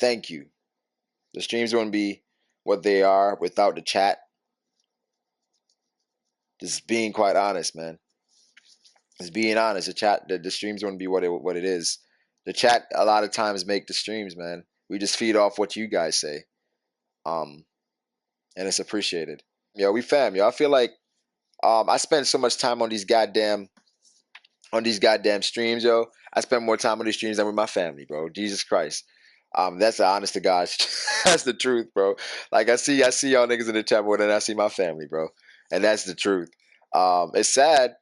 thank you. The streams wouldn't be what they are without the chat. Just being quite honest, man. Just being honest. The streams wouldn't be what it is. The chat a lot of times make the streams, man. We just feed off what you guys say. Um, and it's appreciated. Yo, we fam, yo. I feel like I spend so much time on these goddamn streams, yo. I spend more time on these streams than with my family, bro. Jesus Christ. That's the honest to God. That's the truth, bro. Like I see y'all niggas in the chat more than I see my family, bro. And that's the truth. It's sad.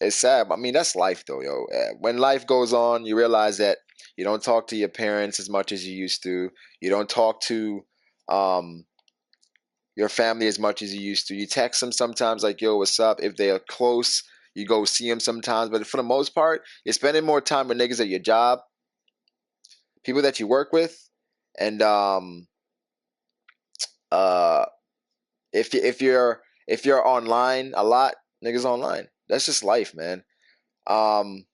It's sad. I mean, that's life though, yo. When life goes on, you realize that you don't talk to your parents as much as you used to. You don't talk to um your family as much as you used to. You text them sometimes like, yo, what's up? If they're close, you go see them sometimes. But for the most part, you're spending more time with niggas at your job, people that you work with, and uh if you're online a lot, niggas online. That's just life, man. Um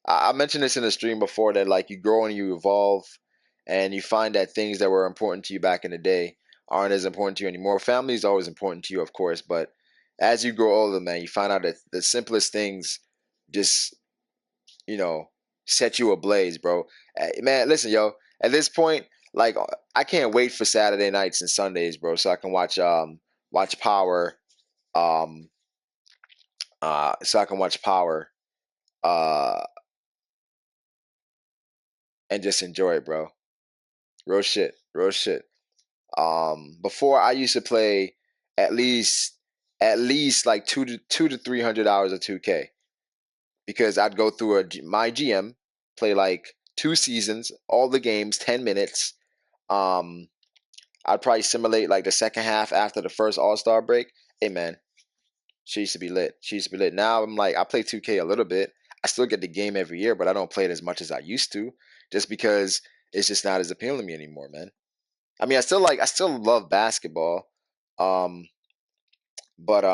I mentioned this in the stream before that like you grow and you evolve and you find that things that were important to you back in the day aren't as important to you anymore. Family is always important to you, of course, but as you grow older, man, you find out that the simplest things just, you know, set you ablaze, bro. Man, listen, yo, at this point, like I can't wait for Saturday nights and Sundays, bro, so I can watch Power, um so I can watch Power uh and just enjoy it, bro. Real shit, real shit. Before I used to play at least at least like 2 to 300 hours of 2K because I'd go through my GM, play like 2 seasons, all the games, 10 minutes. Um, I'd probably simulate like the second half after the first All Star break. Hey man, she used to be lit. She used to be lit. Now I'm like I play 2K a little bit. I still get the game every year, but I don't play it as much as I used to, just because it's just not as appealing to me anymore, man. I mean, I still love basketball, um, but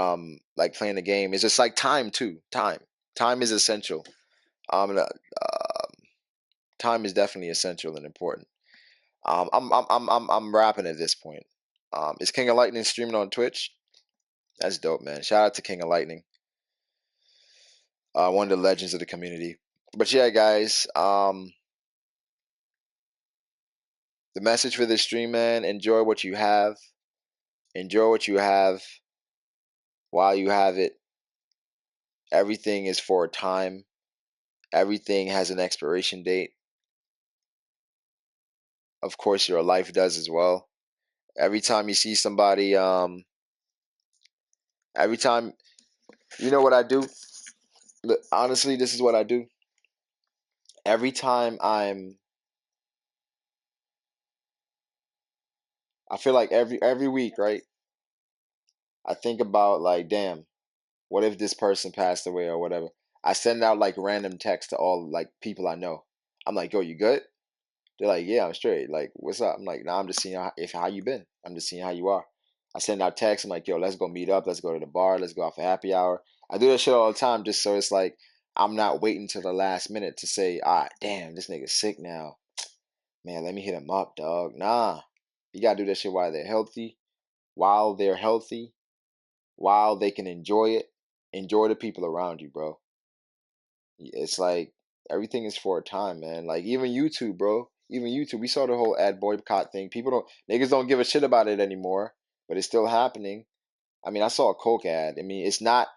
like playing the game is just like time too. Time is essential. Time is definitely essential and important. I'm rapping at this point. Is King of Lightning streaming on Twitch? That's dope, man. Shout out to King of Lightning, one of the legends of the community. But yeah, guys, the message for this stream, man. Enjoy what you have. Enjoy what you have while you have it. Everything is for a time. Everything has an expiration date. Of course, your life does as well. Every time you see somebody, every time, you know what I do? Honestly, this is what I do. Every time I feel like every week, right? I think about like, damn, what if this person passed away or whatever? I send out like random texts to all like people I know. I'm like, yo, you good? They're like, yeah, I'm straight. Like, what's up? I'm like, nah, I'm just seeing how you been. I'm just seeing how you are. I send out texts. I'm like, yo, let's go meet up. Let's go to the bar. Let's go out for happy hour. I do that shit all the time just so it's like I'm not waiting till the last minute to say, ah, damn, this nigga's sick now. Man, let me hit him up, dog. Nah, you gotta do that shit while they're healthy, while they can enjoy it. Enjoy the people around you, bro. It's like everything is for a time, man. Like even YouTube, bro. Even YouTube. We saw the whole ad boycott thing. People don't niggas don't give a shit about it anymore, but it's still happening. I mean, I saw a Coke ad. I mean, it's not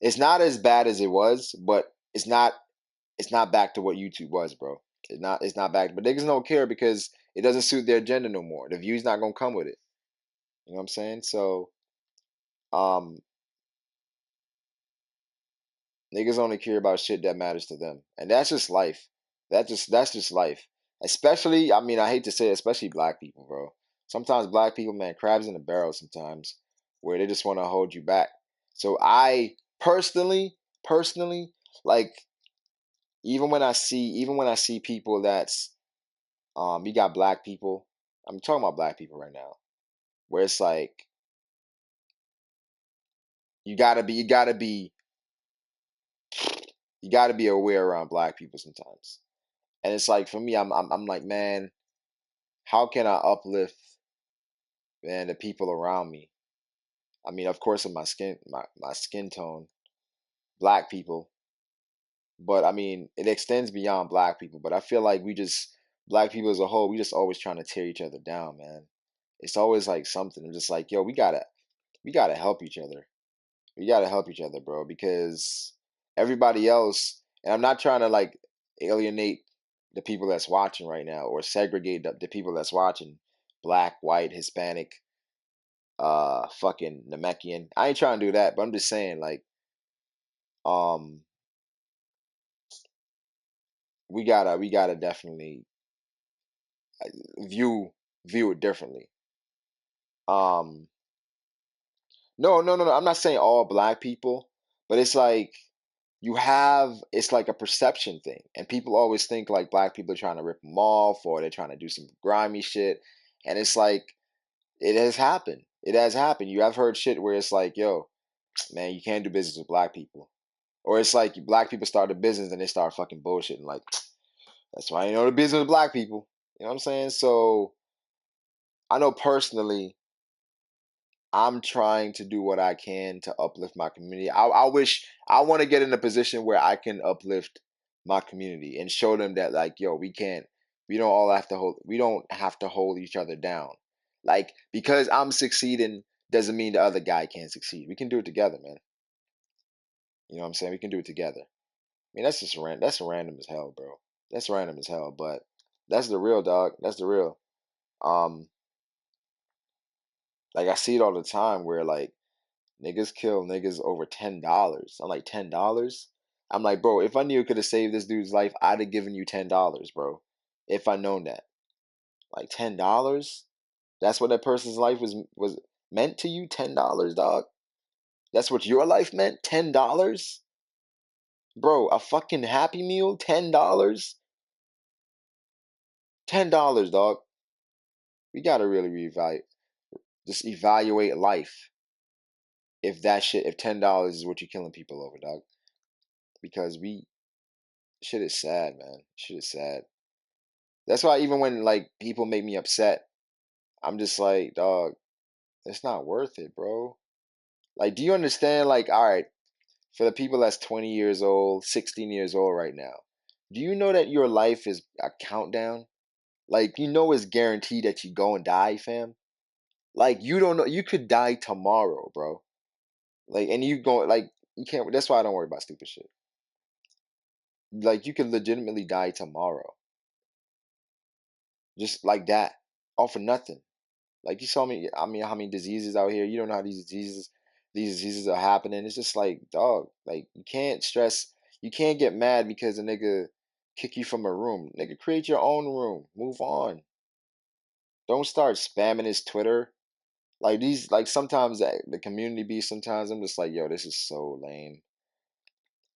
as bad as it was, but it's not back to what YouTube was, bro. It's not back. But niggas don't care because it doesn't suit their agenda no more. The view's not gonna come with it. You know what I'm saying? So um niggas only care about shit that matters to them. And that's just life. That's just life. Especially, I mean, I hate to say it, especially black people, bro. Sometimes black people, man, crabs in a barrel sometimes, where they just want to hold you back. So I personally, like even when I see people that's you got black people, I'm talking about black people right now, where it's like you gotta be you gotta be aware around black people sometimes. And it's like for me, I'm like, man, how can I uplift, man, the people around me? I mean, of course, in my skin tone, black people, but I mean, it extends beyond black people. But I feel like black people as a whole, we just always trying to tear each other down, man. It's always like something. I'm just like, yo, we gotta help each other. We gotta help each other, bro, because everybody else, and I'm not trying to like alienate the people that's watching right now or segregate the people that's watching, black, white, Hispanic, fucking Namekian. I ain't trying to do that, but I'm just saying, like, um, we gotta definitely view view it differently. Um, no, no, no, no. I'm not saying all black people, but it's like it's like a perception thing, and people always think like black people are trying to rip them off or they're trying to do some grimy shit, and it's like it has happened. It has happened. You have heard shit where it's like, yo, man, you can't do business with black people, or it's like black people start a business and they start fucking bullshitting like that's why you know the business with black people. You know what I'm saying? So I know personally I'm trying to do what I can to uplift my community. I wish I want to get in a position where I can uplift my community and show them that like, yo, we don't have to hold each other down. Like because I'm succeeding doesn't mean the other guy can't succeed. We can do it together, man. You know what I'm saying? We can do it together. I mean, that's random as hell, bro. That's random as hell, but that's the real dog. That's the real. Um, like I see it all the time where like niggas kill niggas over $10. I'm like, $10? I'm like, bro, if I knew it could have saved this dude's life, I'd have given you $10, bro. If I known that. Like $10? That's what that person's life was meant to you? $10, dog? That's what your life meant? $10? Bro, a fucking Happy Meal? $10? $10, dog. We gotta really reevaluate just evaluate life if $10 is what you're killing people over, dog. Because shit is sad, man. Shit is sad. That's why even when like people make me upset, I'm just like, dog, it's not worth it, bro. Like, do you understand? Like, all right, for the people that's 20 years old, 16 years old right now, do you know that your life is a countdown? Like, you know it's guaranteed that you go and die, fam. Like, you don't know you could die tomorrow, bro. Like, and you go like you can't. That's why I don't worry about stupid shit. Like, you could legitimately die tomorrow, just like that, all for nothing. Like you saw me, I mean, how many diseases out here? You don't know how these diseases are happening. It's just like, dog, like you can't stress, you can't get mad because a nigga kick you from a room. Nigga, create your own room. Move on. Don't start spamming his Twitter. Like sometimes the community be. Sometimes I'm just like, yo, this is so lame.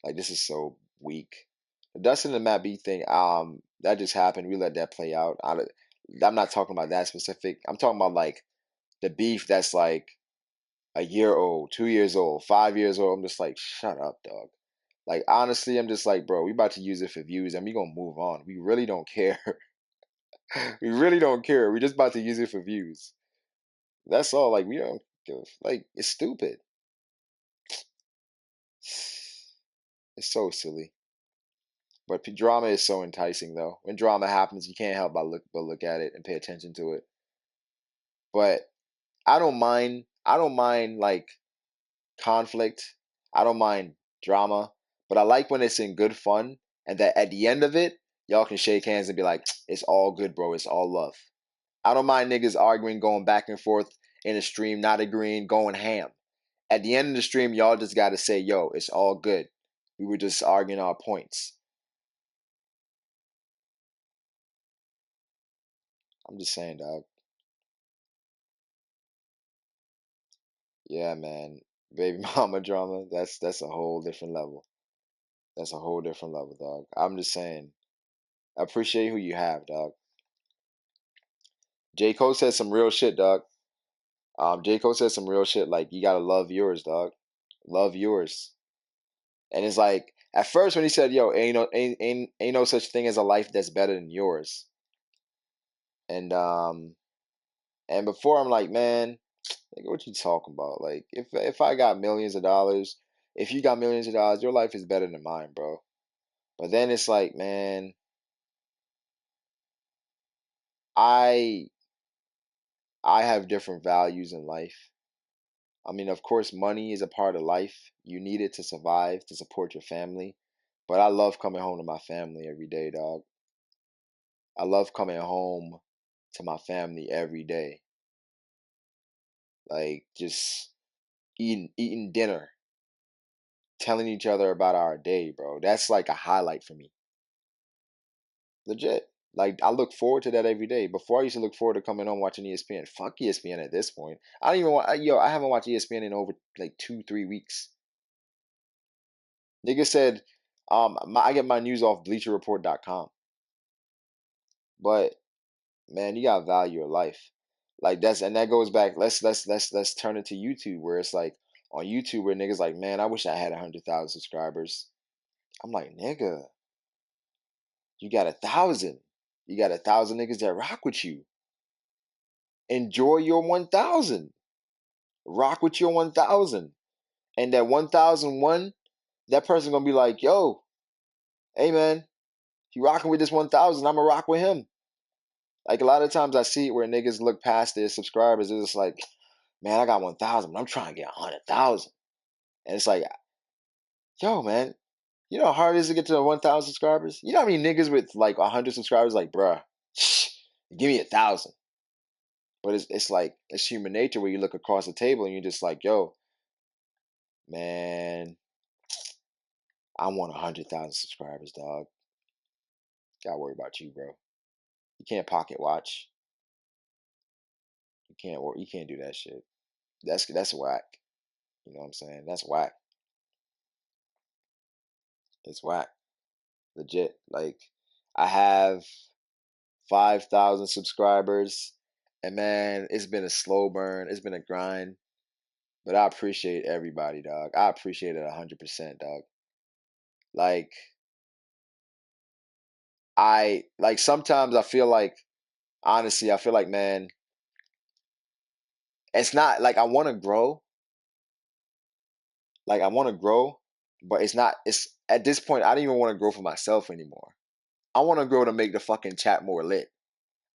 Like this is so weak. The Dustin and Matt B thing, that just happened. We let that play out. I'm not talking about that specific. I'm talking about like the beef that's like a year old, 2 years old, 5 years old. I'm just like, shut up, dog. Like honestly, I'm just like, bro, we about to use it for views and we gonna move on. We really don't care. We really don't care. We just about to use it for views. That's all. Like we don't give. Like it's stupid. It's so silly. But drama is so enticing though. When drama happens, you can't help but look at it and pay attention to it. But I don't mind. I don't mind like conflict. I don't mind drama, but I like when it's in good fun and that at the end of it, y'all can shake hands and be like, it's all good, bro. It's all love. I don't mind niggas arguing, going back and forth in a stream, not agreeing, going ham. At the end of the stream, y'all just got to say, yo, it's all good. We were just arguing our points. I'm just saying, dog. Yeah, man. Baby mama drama, that's a whole different level. That's a whole different level, dog. I'm just saying. I appreciate who you have, dog. J. Cole said some real shit, dog. J. Cole said some real shit like you gotta love yours, dog. Love yours. And it's like at first when he said, "Yo, ain't no such thing as a life that's better than yours." And and before I'm like, man, like, what you talking about? Like, if I got millions of dollars, if you got millions of dollars, your life is better than mine, bro. But then it's like, man, I I have different values in life. I mean, of course, money is a part of life. You need it to survive, to support your family. But I love coming home to my family every day, dog. I love coming home to my family every day. Like just eating dinner, telling each other about our day, bro. That's like a highlight for me. Legit. Like I look forward to that every day. Before I used to look forward to coming home watching ESPN. Fuck ESPN at this point. I don't even want. Yo, I haven't watched ESPN in over like 2, 3 weeks. Nigga said, I get my news off BleacherReport.com. But man, you gotta value your life. Like that goes back. Let's turn it to YouTube where it's like on YouTube where niggas like, man, I wish I had 100,000 subscribers. I'm like, nigga, you got 1,000. You got 1,000 niggas that rock with you. Enjoy your 1,000. Rock with your 1,000. And that 1,001, that person gonna be like, yo, hey man, he rocking with this 1,000. I'ma rock with him. Like a lot of times I see it where niggas look past their subscribers. It's just like, man, I got 1,000, but I'm trying to get 100,000. And it's like, yo, man, you know how hard it is to get to 1,000 subscribers? You know how many niggas with like 100 subscribers, like, bruh, give me 1,000. But it's like, it's human nature where you look across the table and you're just like, yo, man, I want 100,000 subscribers, dog. Gotta worry about you, bro. You can't pocket watch. You can't do that shit. That's whack. You know what I'm saying? That's whack. It's whack. Legit. Like I have 5,000 subscribers, and man, it's been a slow burn. It's been a grind, but I appreciate everybody, dog. I appreciate it 100%, dog. Like I like sometimes I feel like honestly, I feel like man, it's not like I want to grow. Like I want to grow, but it's not. It's at this point I don't even want to grow for myself anymore. I want to grow to make the fucking chat more lit.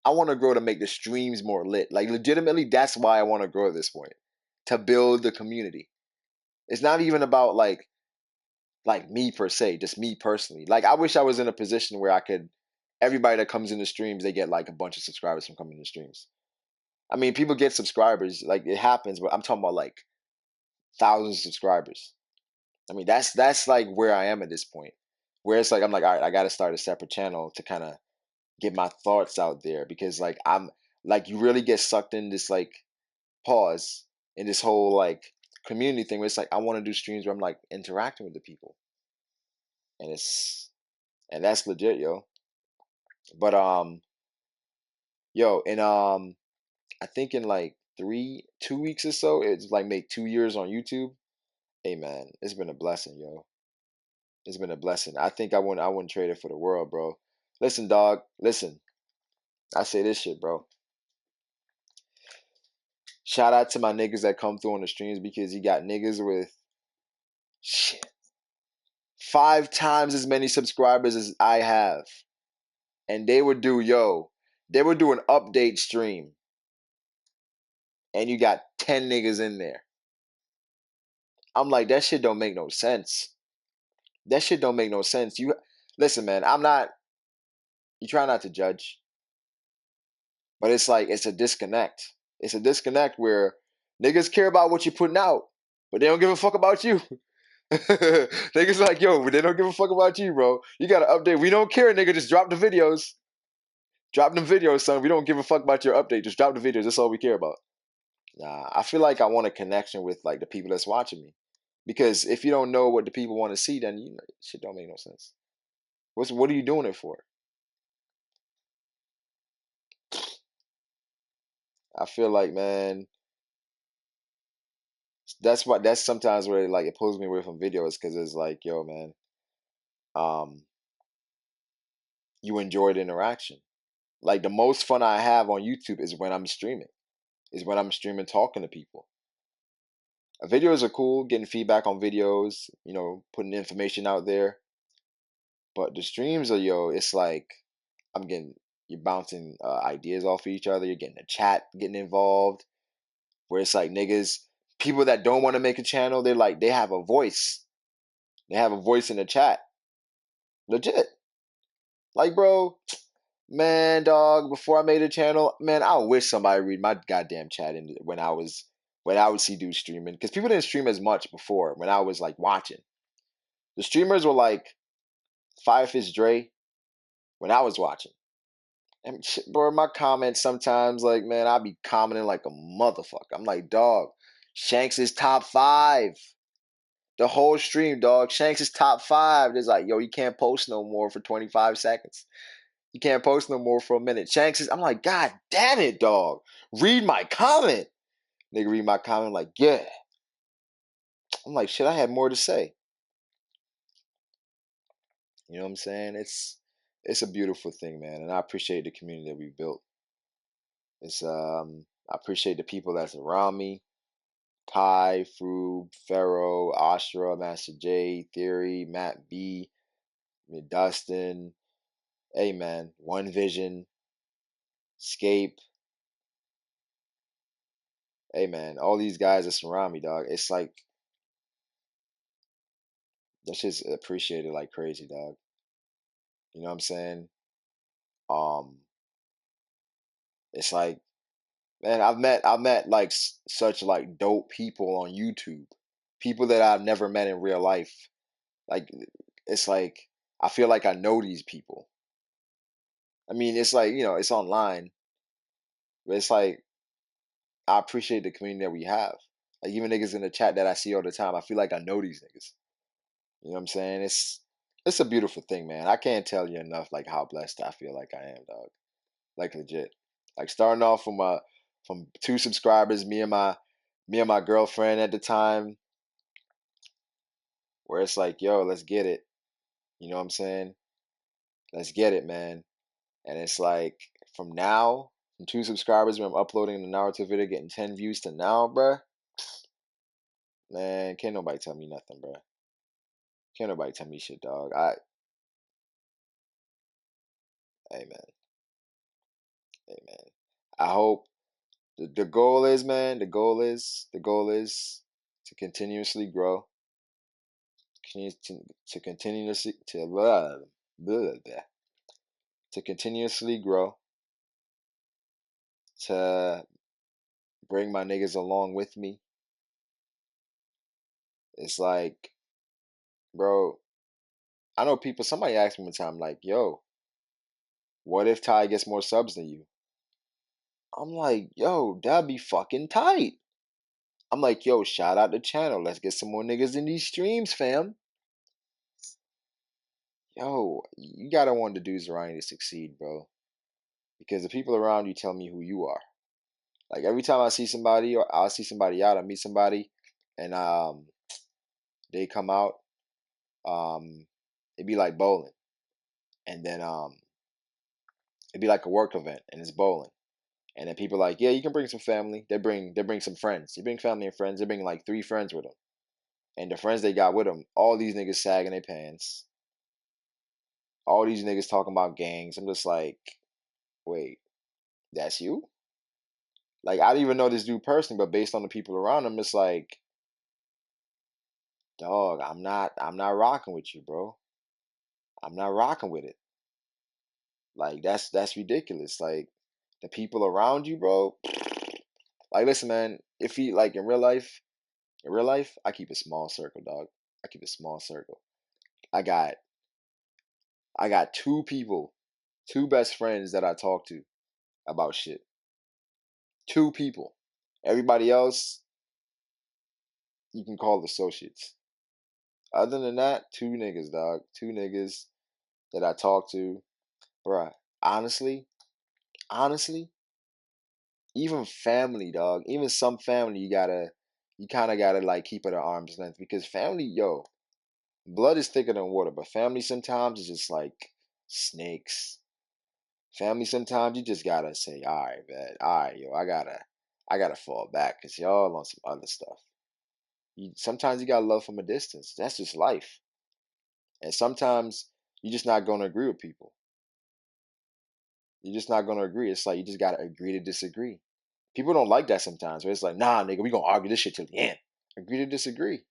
I want to grow to make the streams more lit. Like legitimately, that's why I want to grow at this point, to build the community. It's not even about like me per se, just me personally. Like I wish I was in a position where I could everybody that comes in the streams, they get like a bunch of subscribers from coming to streams. I mean, people get subscribers, like it happens, but I'm talking about like thousands of subscribers. I mean, that's like where I am at this point. Where it's like I'm like, all right, I got to start a separate channel to kind of get my thoughts out there because like I'm like you really get sucked in this like pause in this whole like community thing where it's like I want to do streams where I'm like interacting with the people and it's and that's legit, yo. But yo, and I think in like 2 weeks or so, it's like make 2 years on YouTube. Hey man, it's been a blessing, yo. It's been a blessing. I wouldn't trade it for the world, bro. Listen, dog. Listen, I say this shit, bro. Shout out to my niggas that come through on the streams because you got niggas with shit 5 times as many subscribers as I have, and they would do an update stream, and you got 10 niggas in there. I'm like, that shit don't make no sense. That shit don't make no sense. You listen, man. I'm not. You try not to judge, but it's like it's a disconnect. It's a disconnect where niggas care about what you're putting out, but they don't give a fuck about you. Niggas like, yo, but they don't give a fuck about you, bro. You gotta update. We don't care, nigga. Just drop the videos. Drop them videos, son. We don't give a fuck about your update. Just drop the videos. That's all we care about. Nah, I feel like I want a connection with like the people that's watching me. Because if you don't know what the people want to see, then you know, shit don't make no sense. What are you doing it for? I feel like, man, that's sometimes where like it pulls me away from videos because it's like, yo, man, um, you enjoy the interaction. Like the most fun I have on YouTube is when I'm streaming. Is when I'm streaming talking to people. Videos are cool, getting feedback on videos, putting information out there. But the streams are, it's like I'm getting, you're bouncing ideas off of each other. You're getting a chat, getting involved. Where it's like niggas, people that don't want to make a channel, they're like, they have a voice. They have a voice in the chat. Legit. Like, bro, man, dog, before I made a channel, man, I wish somebody read my goddamn chat when I would see dudes streaming. Because people didn't stream as much before when I was like watching. The streamers were like Firefish Dre when I was watching. And shit, bro, my comments sometimes, like, man, I be commenting like a motherfucker. I'm like, dog, Shanks is top 5. The whole stream, dog. Shanks is top 5. It's like, yo, you can't post no more for 25 seconds. You can't post no more for a minute. Shanks is, I'm like, God damn it, dog. Read my comment. Nigga read my comment, like, yeah. I'm like, shit, I had more to say. You know what I'm saying? It's a beautiful thing, man. And I appreciate the community that we built. I appreciate the people that's around me. Kai, Froob, Pharaoh, Astra, Master J, Theory, Matt B, Dustin, hey man, One Vision, Scape, hey man, all these guys that surround me, dog. It's like that's just appreciated like crazy, dog. You know what I'm saying? Um, it's like, man, I've met like such like dope people on YouTube, people that I've never met in real life. Like, it's like I feel like I know these people. I mean, it's like it's online, but it's like I appreciate the community that we have. Like even niggas in the chat that I see all the time, I feel like I know these niggas. You know what I'm saying? It's a beautiful thing, man. I can't tell you enough like how blessed I feel like I am, dog. Like legit. Like starting off from 2 subscribers, me and my girlfriend at the time, where it's like, yo, let's get it. You know what I'm saying? Let's get it, man. And it's like from 2 subscribers when I'm uploading the Naruto video, getting 10 views to now, bruh. Man, can't nobody tell me nothing, bruh. Can't nobody tell me shit, dog. Hey man, hey man. I hope the goal is, man. The goal is to continuously grow, to continuously blah, blah, to continuously grow, to bring my niggas along with me. It's like, bro, I know people. Somebody asked me one time, like, yo, what if Ty gets more subs than you? I'm like, yo, that'd be fucking tight. I'm like, yo, shout out the channel. Let's get some more niggas in these streams, fam. Yo, you gotta want the dudes around you to succeed, bro. Because the people around you tell me who you are. Like every time I see somebody or I'll see somebody out, I meet somebody and they come out, it'd be like bowling. And then it'd be like a work event and it's bowling. And then people are like, yeah, you can bring some family. They bring some friends. You bring family and friends. They bring like 3 friends with them. And the friends they got with them, all these niggas sagging their pants. All these niggas talking about gangs. I'm just like, wait, that's you? Like I didn't even know this dude personally, but based on the people around him, it's like, dog, I'm not rocking with you, bro. I'm not rocking with it. Like that's ridiculous. Like the people around you, bro. Like listen, man, if he like in real life, I keep a small circle, dog. I keep a small circle. I got I got 2 people, 2 best friends that I talk to about shit. 2 people. Everybody else you can call associates. Other than that, 2 niggas, dog. 2 niggas that I talk to, bruh. Honestly, honestly, even family, dog. Even some family, you kind of gotta like keep it at arm's length because family, yo, blood is thicker than water, but family sometimes is just like snakes. Family, sometimes you just gotta say, all right, man, all right, yo, I gotta fall back because y'all on some other stuff. Sometimes you gotta love from a distance. That's just life. And sometimes you're just not gonna agree with people. You're just not gonna agree. It's like you just gotta agree to disagree. People don't like that sometimes. Where it's like, nah, nigga, we gonna argue this shit till the end. Agree to disagree.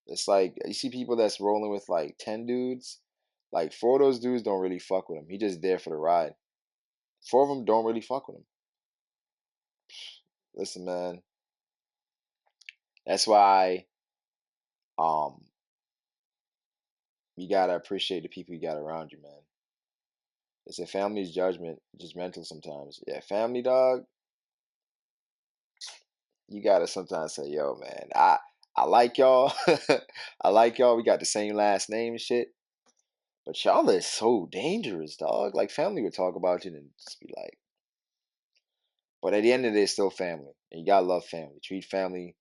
It's like you see people that's rolling with like 10 dudes. Like four of those dudes don't really fuck with him. He just there for the ride. Four of them don't really fuck with him. Listen, man. That's why um you gotta appreciate the people you got around you, man. It's a family's judgment, just mental sometimes. Yeah, family dog, you gotta sometimes say, yo, man, I like y'all. I like y'all. We got the same last name and shit. But y'all is so dangerous, dog. Like family would talk about you and just be like, but at the end of the day, it's still family. And you gotta love family. Treat family,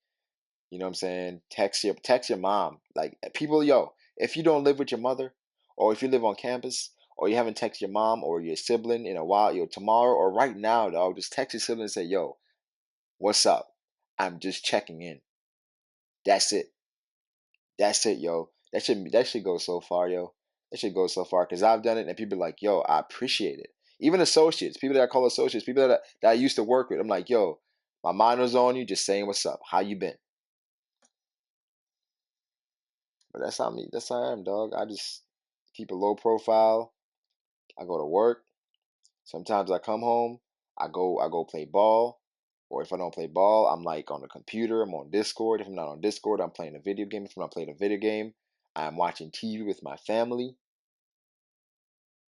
you know what I'm saying? Text your mom. Like people, yo, if you don't live with your mother, or if you live on campus, or you haven't texted your mom or your sibling in a while, yo, tomorrow or right now, dog, just text your sibling and say, yo, what's up? I'm just checking in. That's it. That's it, yo. That should go so far, yo. That should go so far because I've done it and people are like, yo, I appreciate it. Even associates, people that I call associates, people that I used to work with. I'm like, yo, my mind was on you, just saying what's up. How you been? But that's not me. That's how I am, dog. I just keep a low profile. I go to work. Sometimes I come home. I go play ball. Or if I don't play ball, I'm like on the computer. I'm on Discord. If I'm not on Discord, I'm playing a video game. If I'm not playing a video game, I'm watching TV with my family.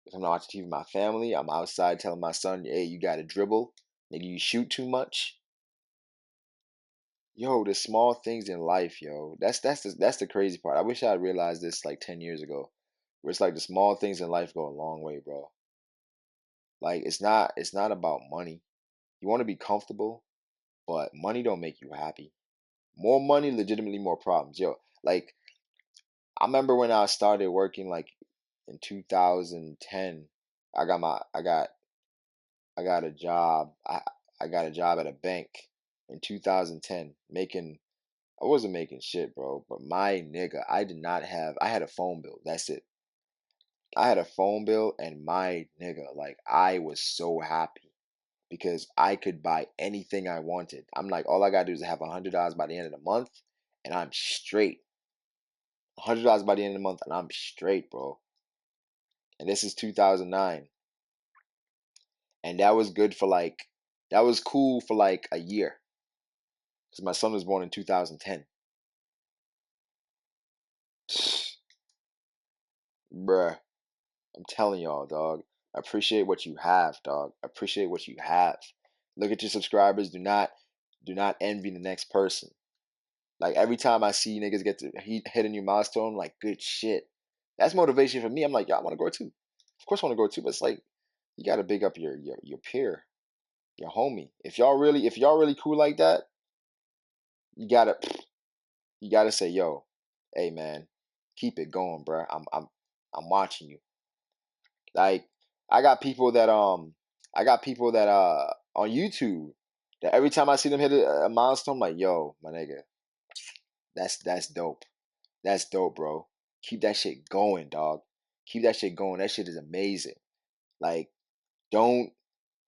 If I'm not watching TV with my family, I'm outside telling my son, hey, you got to dribble. Maybe you shoot too much. Yo, the small things in life, yo. That's the crazy part. I wish I had realized this like 10 years ago. Where it's like the small things in life go a long way, bro. Like it's not about money. You want to be comfortable, but money don't make you happy. More money, legitimately more problems. Yo, like I remember when I started working like in 2010, I got my I got a job. I got a job at a bank in 2010 making I wasn't making shit, bro, but my nigga, I had a phone bill. That's it. I had a phone bill and my nigga, like I was so happy because I could buy anything I wanted. I'm like, all I gotta do is have $100 by the end of the month and I'm straight. $100 by the end of the month and I'm straight, bro. And this is 2009. And that was cool for like a year because my son was born in 2010. Bruh, I'm telling y'all, dog. Appreciate what you have, dog. Appreciate what you have. Look at your subscribers. Do not envy the next person. Like every time I see niggas get to hit a new milestone, I'm like good shit. That's motivation for me. I'm like, y'all want to grow too. Of course, I want to grow too. But it's like you got to big up your peer, your homie. If y'all really cool like that, you gotta you gotta say, yo, hey man, keep it going, bro. I'm watching you. Like I got people that on YouTube that every time I see them hit a milestone, I'm like, yo, my nigga, that's dope. That's dope, bro. Keep that shit going, dog. Keep that shit going. That shit is amazing. Like, don't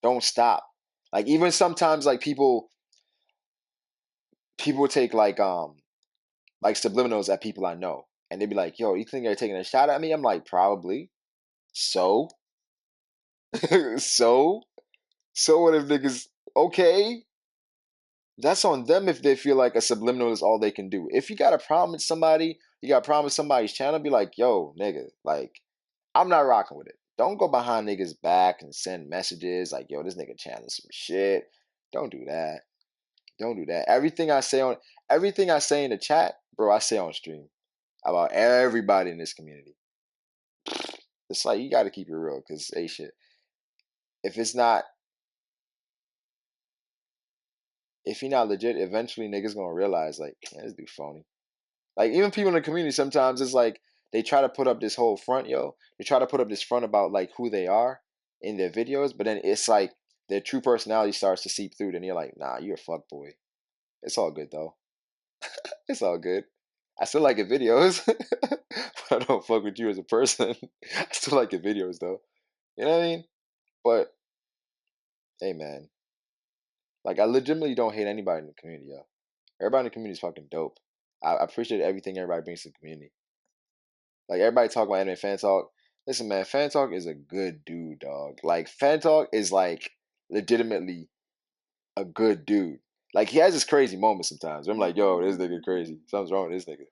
don't stop. Like even sometimes like people take like subliminals at people I know. And they be like, yo, you think they're taking a shot at me? I'm like, probably. So? So? So what if niggas okay? That's on them if they feel like a subliminal is all they can do. If you got a problem with somebody, you got a problem with somebody's channel, be like, yo, nigga, like, I'm not rocking with it. Don't go behind niggas' back and send messages like, yo, this nigga channel some shit. Don't do that. Don't do that. Everything I say in the chat, bro, I say on stream about everybody in this community. It's like you gotta keep it real, cause hey shit. If it's not if you're not legit, eventually niggas gonna realize like, man, this dude phony. Like even people in the community sometimes it's like they try to put up this whole front, yo. They try to put up this front about like who they are in their videos, but then it's like their true personality starts to seep through. Then you're like, nah, you're a fuck boy. It's all good though. It's all good. I still like your videos, but I don't fuck with you as a person. I still like your videos though. You know what I mean? But hey, man, like I legitimately don't hate anybody in the community, yo. Everybody in the community is fucking dope. I appreciate everything everybody brings to the community. Like everybody talk about anime fan talk. Listen, man, fan talk is a good dude, dog. Like fan talk is like legitimately a good dude. Like he has his crazy moments sometimes. I'm like, yo, this nigga crazy. Something's wrong with this nigga.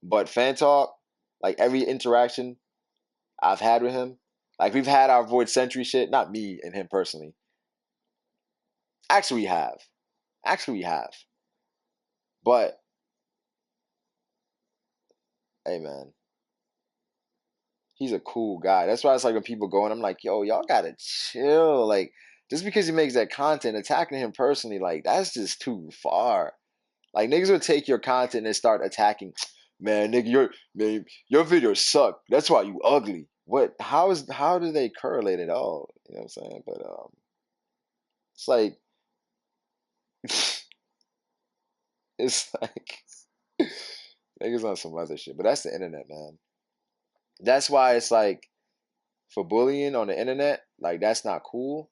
But fan talk, like every interaction I've had with him, like we've had our Void Century shit. Not me and him personally. Actually, we have. Actually, we have. But hey, man, he's a cool guy. That's why it's like when people go and I'm like, yo, y'all gotta chill. Like, just because he makes that content, attacking him personally, like, that's just too far. Like, niggas would take your content and start attacking. Man, nigga, your videos suck. That's why you ugly. What? How do they correlate at all? You know what I'm saying? But it's like it's like niggas on some other shit. But that's the internet, man. That's why it's like for bullying on the internet, like that's not cool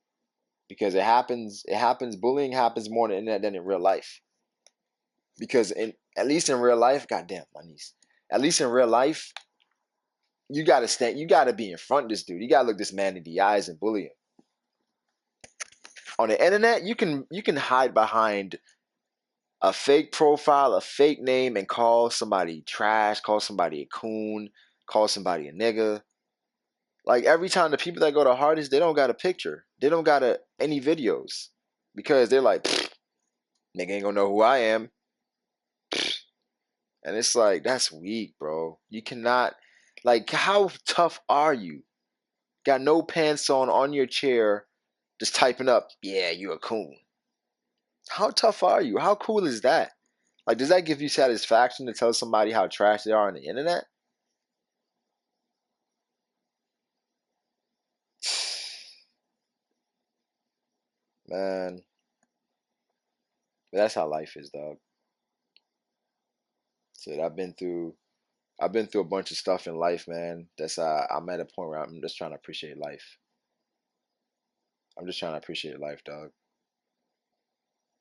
because it happens bullying happens more on the internet than in real life. Because in at least in real life, goddamn my niece. At least in real life, you gotta be in front of this dude. You gotta look this man in the eyes and bully him. On the internet, you can hide behind a fake profile, a fake name, and call somebody trash, call somebody a coon, call somebody a nigga. Like every time the people that go the hardest, they don't got a picture. They don't got any videos. Because they're like, nigga ain't gonna know who I am. And it's like, that's weak, bro. You cannot like how tough are you? Got no pants on your chair, just typing up, yeah, you a coon. How tough are you? How cool is that? Like, does that give you satisfaction to tell somebody how trash they are on the internet? Man, that's how life is, dog. So I've been through a bunch of stuff in life, man. That's I'm at a point where I'm just trying to appreciate life. I'm just trying to appreciate life, dog.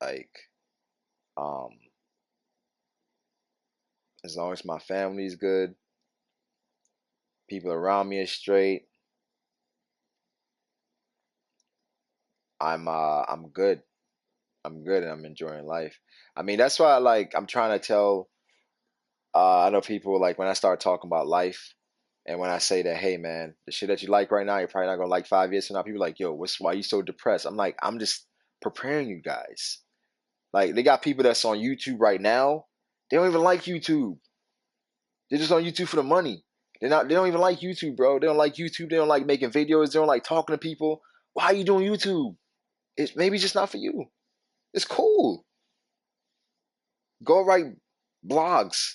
Like, um, as long as my family's good, people around me are straight, I'm good. I'm good and I'm enjoying life. I mean, that's why I'm trying to tell I know people like when I start talking about life and when I say that, hey man, the shit that you like right now, you're probably not gonna like 5 years from now. People are like, yo, why you so depressed? I'm like, I'm just preparing you guys. Like they got people that's on YouTube right now. They don't even like YouTube. They're just on YouTube for the money. They don't even like YouTube, bro. They don't like YouTube. They don't like making videos. They don't like talking to people. Why are you doing YouTube? It's maybe just not for you. It's cool. Go write blogs.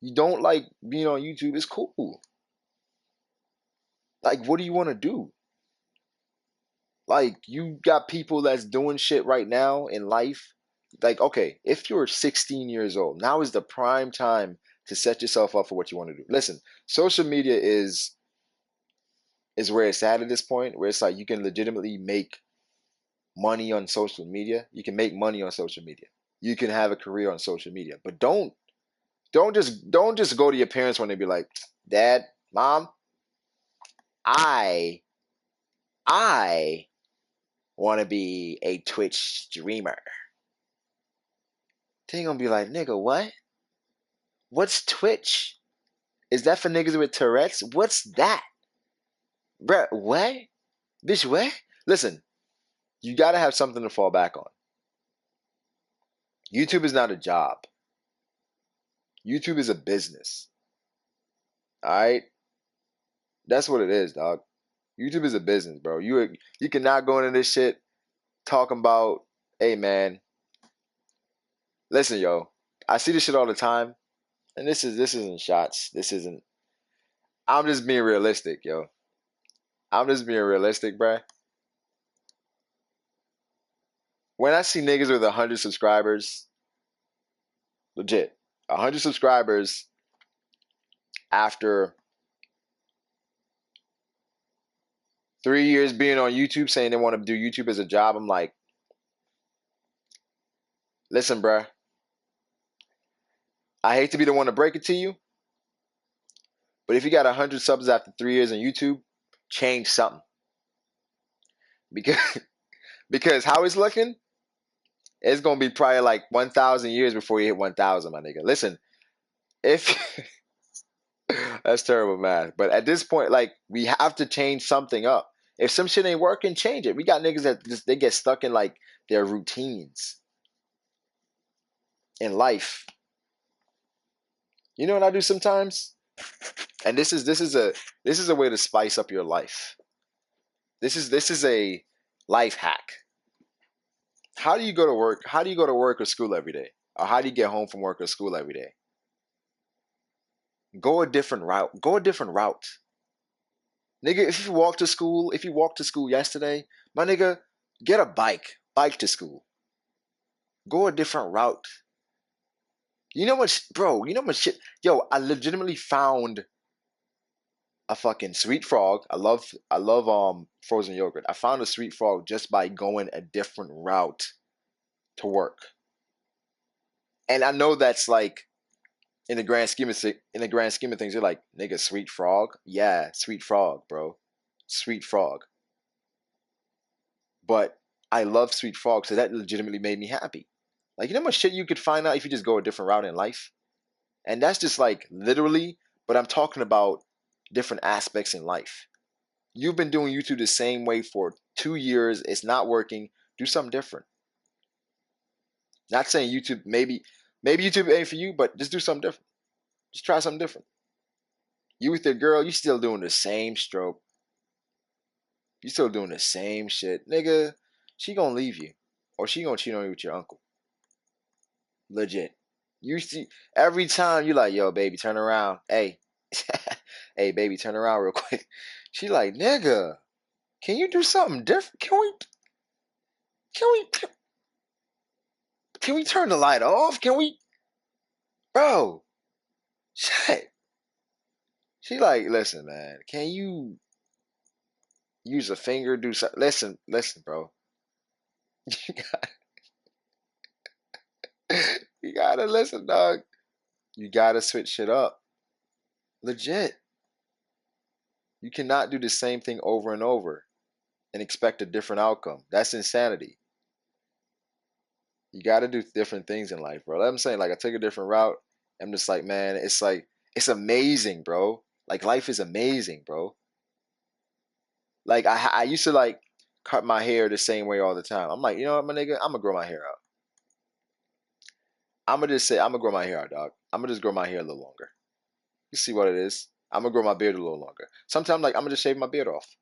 You don't like being on YouTube. It's cool. Like, what do you want to do? Like, you got people that's doing shit right now in life. Like, okay, if you're 16 years old, now is the prime time to set yourself up for what you want to do. Listen, social media is where it's at this point, where it's like you can legitimately make money on social media. You can make money on social media. You can have a career on social media. But don't just go to your parents when they be like, Dad, Mom, I I want to be a Twitch streamer. They gonna be like, nigga, what? What's Twitch? Is that for niggas with Tourette's? What's that? Bruh, what? Bitch, what? Listen, you gotta have something to fall back on. YouTube is not a job. YouTube is a business. Alright? That's what it is, dog. YouTube is a business, bro. You cannot go into this shit talking about, hey man, listen, yo, I see this shit all the time, and this isn't shots. This isn't I'm just being realistic, yo. I'm just being realistic, bruh. When I see niggas with 100 subscribers, legit, 100 subscribers after 3 years being on YouTube saying they want to do YouTube as a job, I'm like, listen, bruh, I hate to be the one to break it to you, but if you got 100 subs after 3 years on YouTube, change something. Because because how it's looking, it's gonna be probably like 1,000 years before you hit 1,000, my nigga. Listen, if that's terrible math, but at this point, like we have to change something up. If some shit ain't working, change it. We got niggas that just they get stuck in like their routines in life. You know what I do sometimes? And this is a way to spice up your life. This is a life hack. How do you go to work? How do you go to work or school every day? Or how do you get home from work or school every day? Go a different route. Go a different route. Nigga, if you walked to school yesterday, my nigga, get a bike. Bike to school. Go a different route. You know what, bro? You know what shit? Yo, I legitimately found a fucking sweet frog. I love frozen yogurt. I found a sweet frog just by going a different route to work. And I know that's like in the grand scheme of things, you're like, nigga, sweet frog? Yeah, sweet frog, bro. Sweet frog. But I love sweet frog, so that legitimately made me happy. Like, you know how much shit you could find out if you just go a different route in life? And that's just like literally, but I'm talking about different aspects in life. You've been doing YouTube the same way for 2 years, it's not working. Do something different. Not saying YouTube, maybe YouTube ain't for you, but just do something different. Just try something different. You with your girl, you still doing the same stroke. You still doing the same shit. Nigga, she gonna leave you. Or she gonna cheat on you with your uncle. Legit. You see, every time you like, yo, baby, turn around. Hey, hey, baby, turn around real quick. She like, nigga, can you do something different? Can we, can we turn the light off? Can we, bro? Shit. She like, listen, man, can you use a finger? Do something? Listen, bro. You gotta listen, dog. You gotta switch shit up. Legit. You cannot do the same thing over and over and expect a different outcome. That's insanity. You got to do different things in life, bro. Like I'm saying, like I take a different route. I'm just like, man, it's amazing, bro. Like life is amazing, bro. Like I used to like cut my hair the same way all the time. I'm like, you know what, my nigga, I'm gonna grow my hair out. I'm gonna just say I'm gonna grow my hair out, dog. I'm gonna just grow my hair a little longer. You see what it is? I'm gonna grow my beard a little longer. Sometimes like I'm gonna just shave my beard off.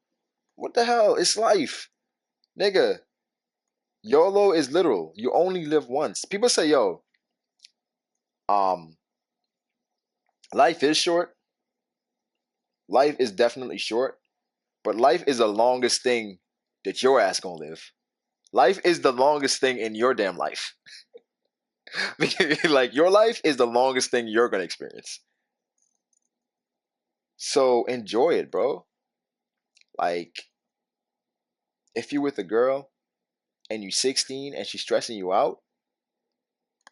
What the hell? It's life, nigga. YOLO is literal. You only live once. People say, yo, um, life is short. Life is definitely short, but life is the longest thing that your ass gonna live. Life is the longest thing in your damn life. Like your life is the longest thing you're gonna experience. So enjoy it, bro. Like if you're with a girl and you're 16 and she's stressing you out,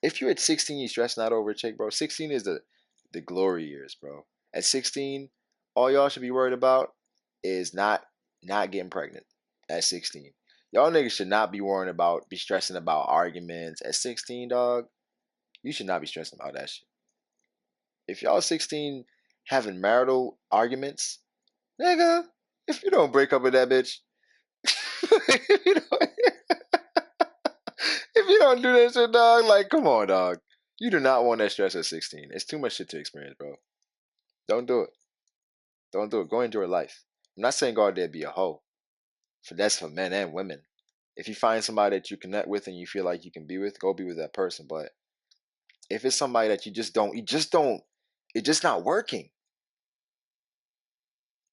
if you're at 16, you're stressing out over a chick, bro. 16 is the glory years, bro. At 16, all y'all should be worried about is not getting pregnant at 16. Y'all niggas should not be stressing about arguments at 16, dog. You should not be stressing about that shit. If y'all 16 having marital arguments, nigga, if you don't break up with that bitch, if you don't, if you don't do that shit, dog, like, come on, dog. You do not want that stress at 16. It's too much shit to experience, bro. Don't do it. Don't do it. Go enjoy life. I'm not saying go out there be a hoe. That's for men and women. If you find somebody that you connect with and you feel like you can be with, go be with that person. But if it's somebody that you just don't, it's just not working.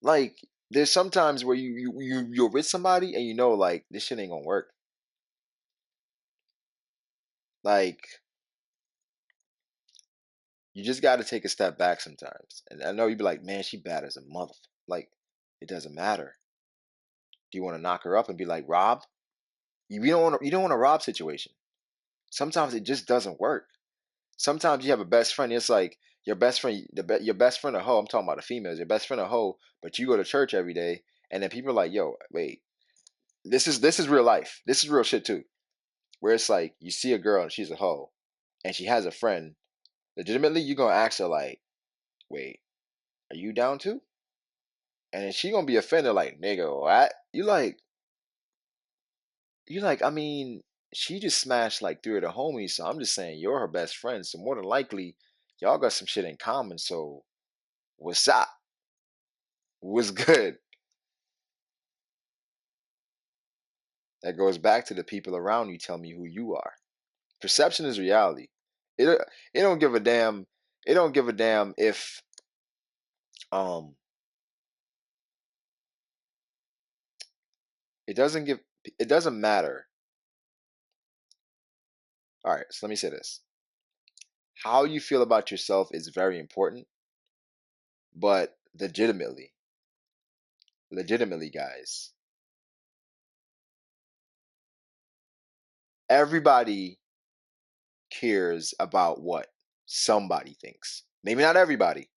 Like there's sometimes where you're with somebody and you know like this shit ain't gonna work. Like you just got to take a step back sometimes. And I know you'd be like, man, she bad as a mother. Like it doesn't matter. Do you want to knock her up and be like Rob? You don't want a Rob situation. Sometimes it just doesn't work. Sometimes you have a best friend. It's like your best friend, your best friend a hoe. I'm talking about the females. Your best friend a hoe, but you go to church every day, and then people are like, "Yo, wait, this is real life. This is real shit too." Where it's like you see a girl and she's a hoe, and she has a friend. Legitimately, you gonna ask her like, "Wait, are you down too?" And then she gonna be offended like, "Nigga, what?" You like, I mean, she just smashed like three of the homies, so I'm just saying you're her best friend. So more than likely, y'all got some shit in common. So what's up? What's good? That goes back to the people around you tell me who you are. Perception is reality. It don't give a damn. It don't give a damn if um it doesn't give it doesn't matter. All right, so let me say this. How you feel about yourself is very important, but legitimately guys, everybody cares about what somebody thinks. Maybe not everybody.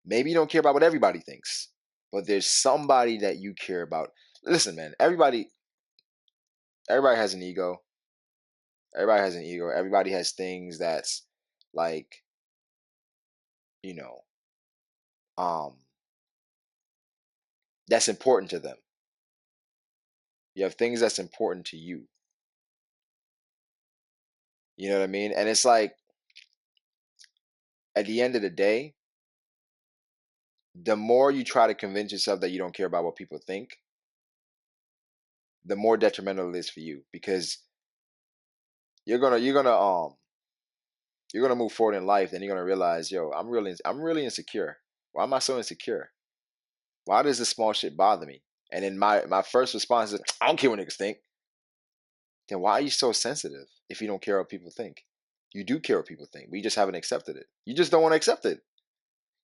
Maybe you don't care about what everybody thinks, but there's somebody that you care about. Listen, man, everybody has an ego. Everybody has an ego. Everybody has things that's like, you know, um that's important to them. You have things that's important to you. You know what I mean? And it's like at the end of the day, the more you try to convince yourself that you don't care about what people think, the more detrimental it is for you because you're gonna you're gonna move forward in life, then you're gonna realize, yo, I'm really insecure. Why am I so insecure? Why does this small shit bother me? And then my first response is, I don't care what niggas think. Then why are you so sensitive if you don't care what people think? You do care what people think. We just haven't accepted it. You just don't want to accept it.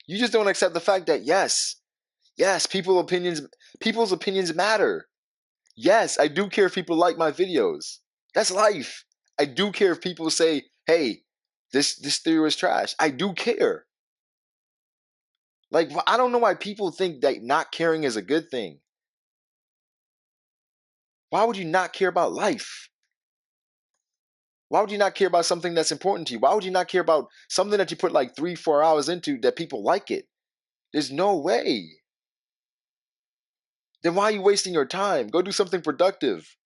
You just don't accept the fact that yes, people's opinions matter. Yes, I do care if people like my videos. That's life. I do care if people say, "Hey, this theory was trash." I do care. Like I don't know why people think that not caring is a good thing. Why would you not care about life? Why would you not care about something that's important to you? Why would you not care about something that you put like 3, 4 hours into that people like it? There's no way. Then why are you wasting your time? Go do something productive.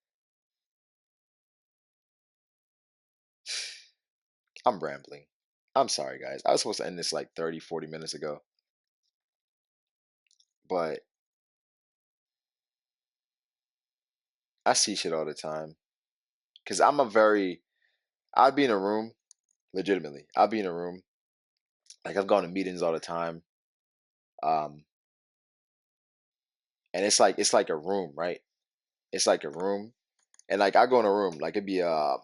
I'm rambling. I'm sorry, guys. I was supposed to end this like 30, 40 minutes ago. But I see shit all the time. Because I'd be in a room, legitimately. I'd be in a room. Like I've gone to meetings all the time. Um, and it's like a room, right? It's like a room. And like I go in a room, like it'd be a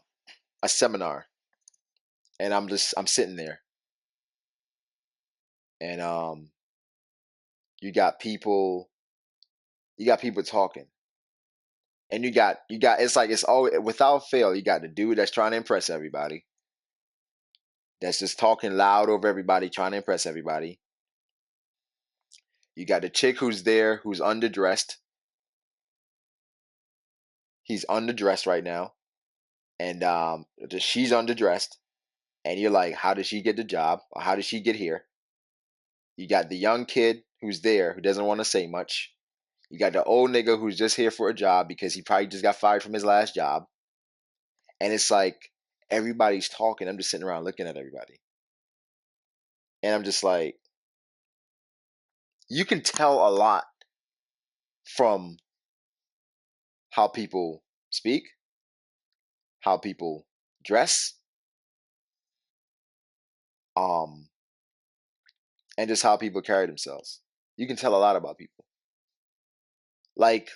seminar. And I'm sitting there. And you got people you got people talking. And you got it's always without fail, you got the dude that's trying to impress everybody. That's just talking loud over everybody, trying to impress everybody. You got the chick who's there who's underdressed. He's underdressed right now. And she's underdressed. And you're like, how did she get the job? Or how did she get here? You got the young kid who's there who doesn't want to say much. You got the old nigga who's just here for a job because he probably just got fired from his last job. And it's like everybody's talking. I'm just sitting around looking at everybody. And I'm just like, you can tell a lot from how people speak, how people dress, um, and just how people carry themselves. You can tell a lot about people. Like,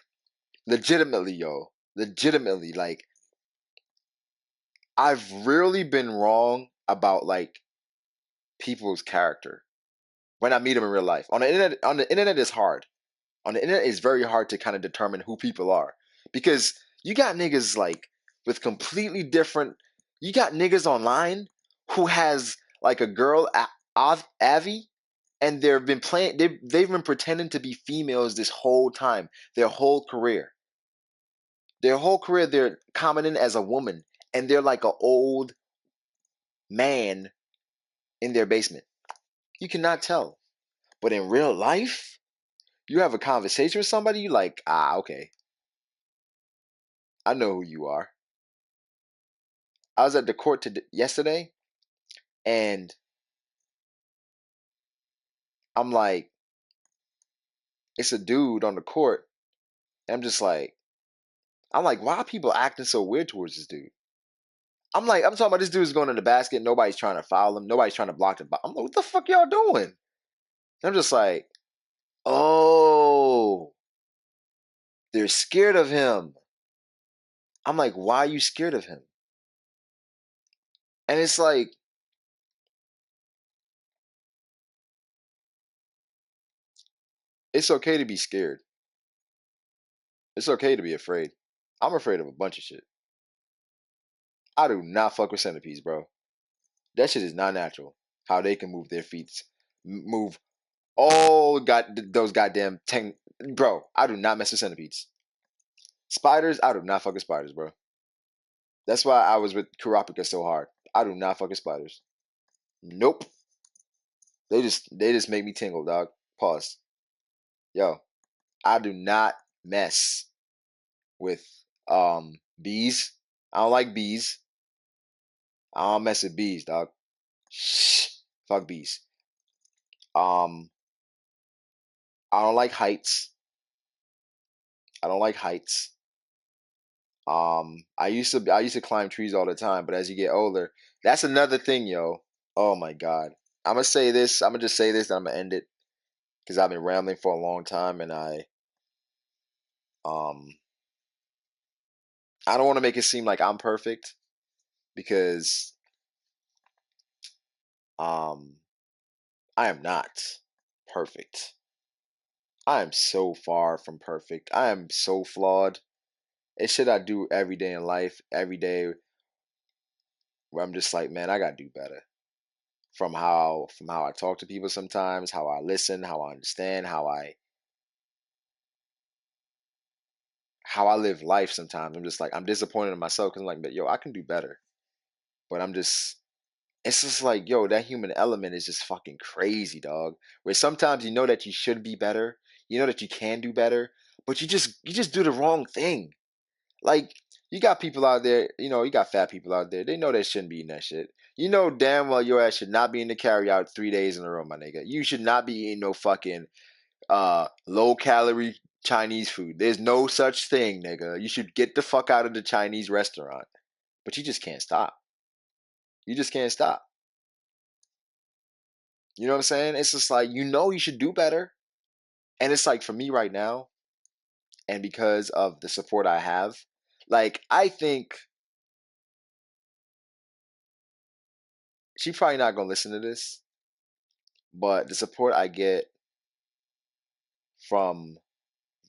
legitimately, yo. Legitimately, like, I've rarely been wrong about like people's character when I meet them in real life. On the internet it's hard. On the internet it's very hard to kind of determine who people are. Because you got niggas like with completely different you got niggas online who has like a girl Avi, and they've been pretending to be females this whole time, their whole career. Their whole career they're commenting as a woman, and they're like an old man in their basement. You cannot tell. But in real life, you have a conversation with somebody, you like, okay, I know who you are. I was at the court yesterday, and I'm like, it's a dude on the court, and I'm like, why are people acting so weird towards this dude? I'm talking about this dude's going in the basket, nobody's trying to foul him, nobody's trying to block the ball. I'm like, what the fuck y'all doing? And I'm just like, oh, they're scared of him. I'm like, why are you scared of him? And it's like, it's okay to be scared. It's okay to be afraid. I'm afraid of a bunch of shit. I do not fuck with centipedes, bro. That shit is not natural. How they can move their feet, move all those goddamn bro. I do not mess with centipedes. Spiders, I do not fuck with spiders, bro. That's why I was with Kurapika so hard. I do not fuck with spiders. Nope. They just make me tingle, dog. Pause. Yo, I do not mess with bees. I don't like bees. I don't mess with bees, dog. Shh. Fuck bees. Um, I don't like heights. I don't like heights. I used to climb trees all the time, but as you get older, that's another thing, yo. Oh my God. I'm gonna say this. I'm gonna just say this, and I'm gonna end it because I've been rambling for a long time, and um I don't want to make it seem like I'm perfect because um I am not perfect. I am so far from perfect. I am so flawed. It's shit I do every day in life, every day where I'm just like, man, I gotta do better. From how I talk to people sometimes, how I listen, how I understand, how I live life sometimes. I'm just like I'm disappointed in myself because I'm like, yo, I can do better. But it's just like, yo, that human element is just fucking crazy, dog. Where sometimes you know that you should be better, you know that you can do better, but you just do the wrong thing. Like, you got people out there, you got fat people out there. They know they shouldn't be eating that shit. You know damn well your ass should not be in the carry out 3 days in a row, my nigga. You should not be eating no fucking low calorie Chinese food. There's no such thing, nigga. You should get the fuck out of the Chinese restaurant. But you just can't stop. You just can't stop. You know what I'm saying? It's just like you should do better. And it's like for me right now, and because of the support I have, like I think she's probably not gonna listen to this, but the support I get from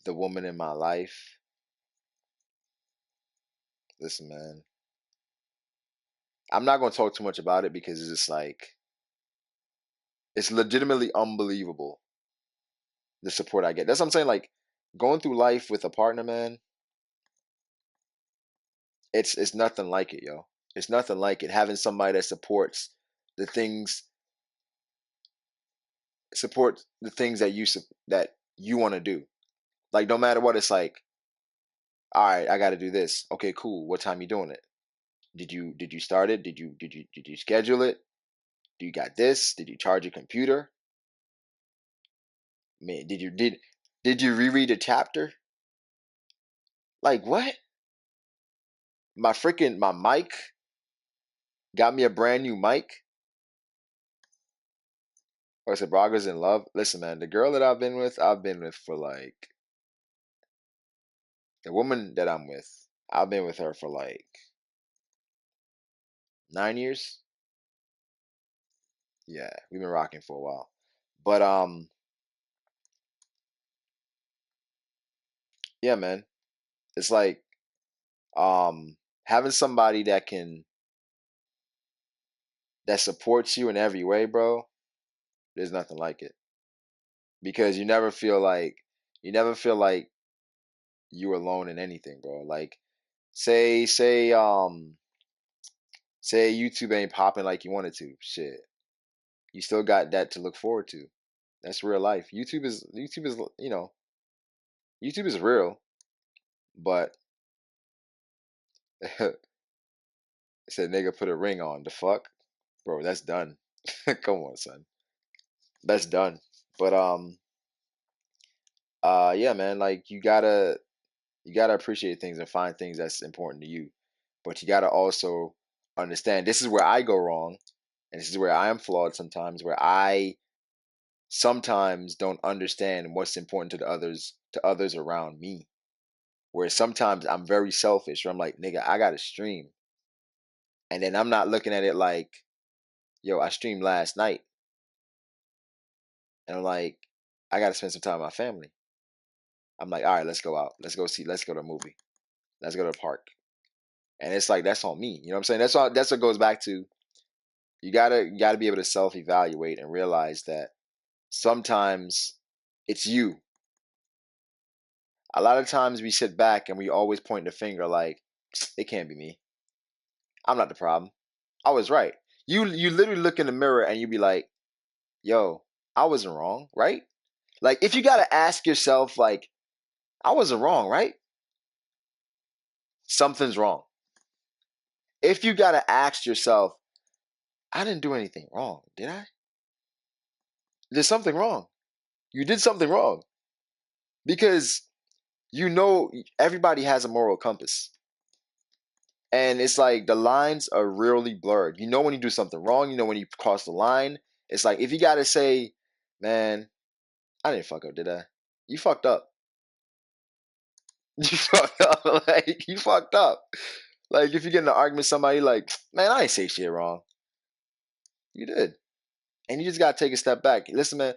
the woman in my life, listen, man, I'm not gonna talk too much about it because it's just like it's legitimately unbelievable the support I get. That's what I'm saying. Like going through life with a partner, man, it's nothing like it, yo. It's nothing like it. Having somebody that the things supports the things that you want to do. Like no matter what, it's like, all right, I got to do this. Okay, cool. What time you doing it? Did you start it? Did you schedule it? Do you got this? Did you charge your computer? Man, did you reread a chapter? Like what? My mic got me a brand new mic. Oh, I said Braga's in love. Listen, man, the girl that I've been with for like the woman that I'm with. I've been with her for like 9 years. Yeah, we've been rocking for a while. But yeah, man, it's like having somebody that supports you in every way, bro. There's nothing like it because you never feel like you alone in anything, bro. Like say say YouTube ain't popping like you wanted to. Shit, you still got that to look forward to. That's real life. YouTube is YouTube is real, but it said nigga put a ring on. The fuck, bro? That's done. Come on, son. That's done. But yeah, man. Like you gotta appreciate things and find things that's important to you, but you gotta also understand this is where I go wrong, and this is where I am flawed sometimes. Where I sometimes don't understand what's important to others around me. Where sometimes I'm very selfish. Where I'm like, nigga, I gotta stream, and then I'm not looking at it like, yo, I streamed last night, and I'm like, I gotta spend some time with my family. I'm like, all right, let's go out, let's go to a movie, let's go to the park, and it's like that's on me. You know what I'm saying? That's what goes back to you gotta be able to self evaluate and realize that sometimes it's you. A lot of times we sit back and we always point the finger like it can't be me. I'm not the problem. I was right. You literally look in the mirror and you be like, yo, I wasn't wrong, right? Like if you gotta ask yourself, like, I wasn't wrong, right? Something's wrong. If you gotta ask yourself, I didn't do anything wrong, did I? There's something wrong. You did something wrong. Because you know everybody has a moral compass. And it's like the lines are really blurred. You know when you do something wrong, you know when you cross the line. It's like if you gotta say, man, I didn't fuck up, did I? You fucked up. You fucked up. Like you fucked up. Like if you get in an argument with somebody, like, man, I ain't say shit wrong. You did. And you just gotta take a step back. Listen, man,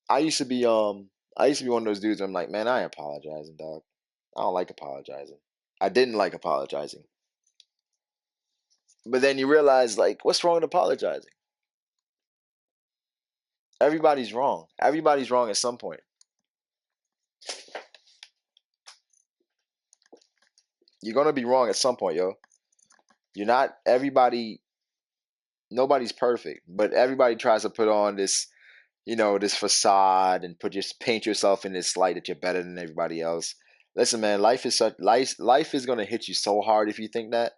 I used to be I used to be one of those dudes where I'm like, man, I ain't apologizing, dog. I don't like apologizing. I didn't like apologizing. But then you realize, like, what's wrong with apologizing? Everybody's wrong. Everybody's wrong at some point. You're gonna be wrong at some point, yo. You're not everybody. Nobody's perfect, but everybody tries to put on this, this facade and paint yourself in this light that you're better than everybody else. Listen, man, life is gonna hit you so hard if you think that.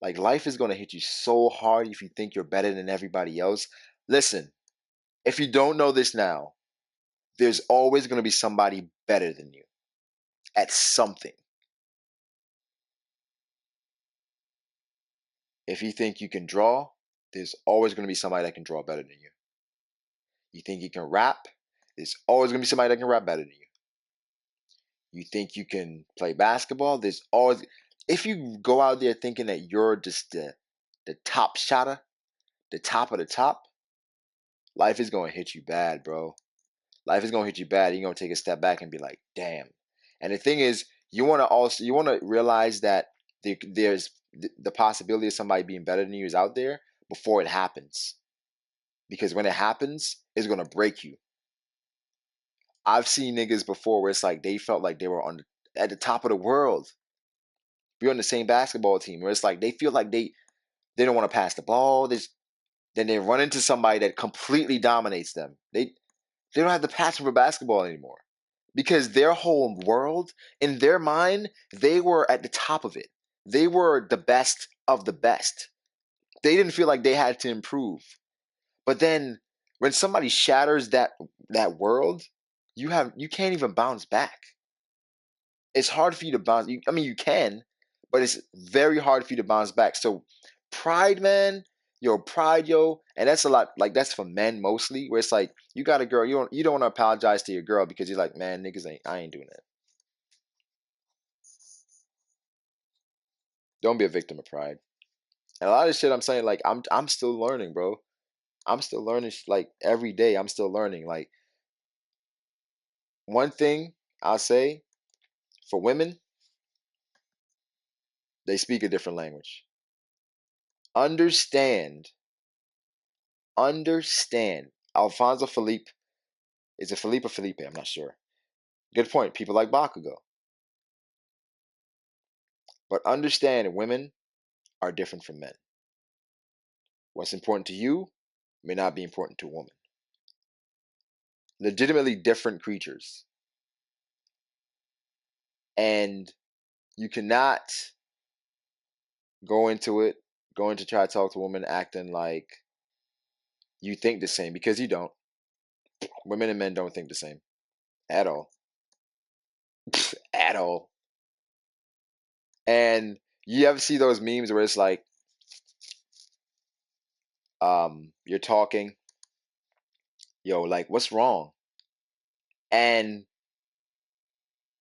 Like life is gonna hit you so hard if you think you're better than everybody else. Listen, if you don't know this now, there's always gonna be somebody better than you at something. If you think you can draw, there's always going to be somebody that can draw better than you. You think you can rap, there's always going to be somebody that can rap better than you. You think you can play basketball, there's always. If you go out there thinking that you're just the top shotter, the top of the top, life is going to hit you bad, bro. Life is going to hit you bad. You're going to take a step back and be like, damn. And the thing is, you want to realize that there's the possibility of somebody being better than you is out there before it happens. Because when it happens, it's gonna break you. I've seen niggas before where it's like they felt like they were at the top of the world. We're on the same basketball team where it's like they feel like they don't want to pass the ball. Then they run into somebody that completely dominates them. They don't have the passion for basketball anymore because their whole world in their mind they were at the top of it. They were the best of the best. They didn't feel like they had to improve. But then when somebody shatters that world, you can't even bounce back. It's hard for you to bounce. I mean, you can, but it's very hard for you to bounce back. So, pride, man, Yo, pride, yo, and that's a lot. Like that's for men mostly, where it's like you got a girl, you don't want to apologize to your girl because you're like, man, niggas ain't, I ain't doing that. Don't be a victim of pride. And a lot of shit I'm saying, like I'm still learning, bro. I'm still learning, like every day. I'm still learning. Like one thing I'll say for women, they speak a different language. Understand, understand. Alfonso Felipe, is it Felipe or Felipe? I'm not sure. Good point. People like Bakugo, but understand women are different from men. What's important to you may not be important to a woman. Legitimately different creatures. And you cannot go into it, going to try to talk to a woman acting like you think the same because you don't. Women and men don't think the same at all. At all. And you ever see those memes where it's like, you're talking, yo, like, what's wrong? And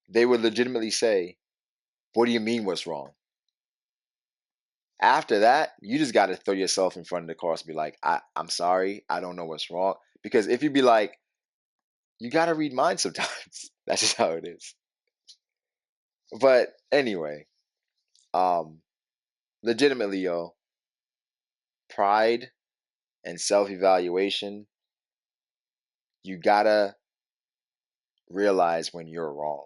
they would legitimately say, what do you mean what's wrong? After that, you just got to throw yourself in front of the car and be like, I'm sorry, I don't know what's wrong. Because if you be like, you got to read minds sometimes. That's just how it is. But anyway, um, legitimately, yo, pride and self evaluation, you gotta realize when you're wrong.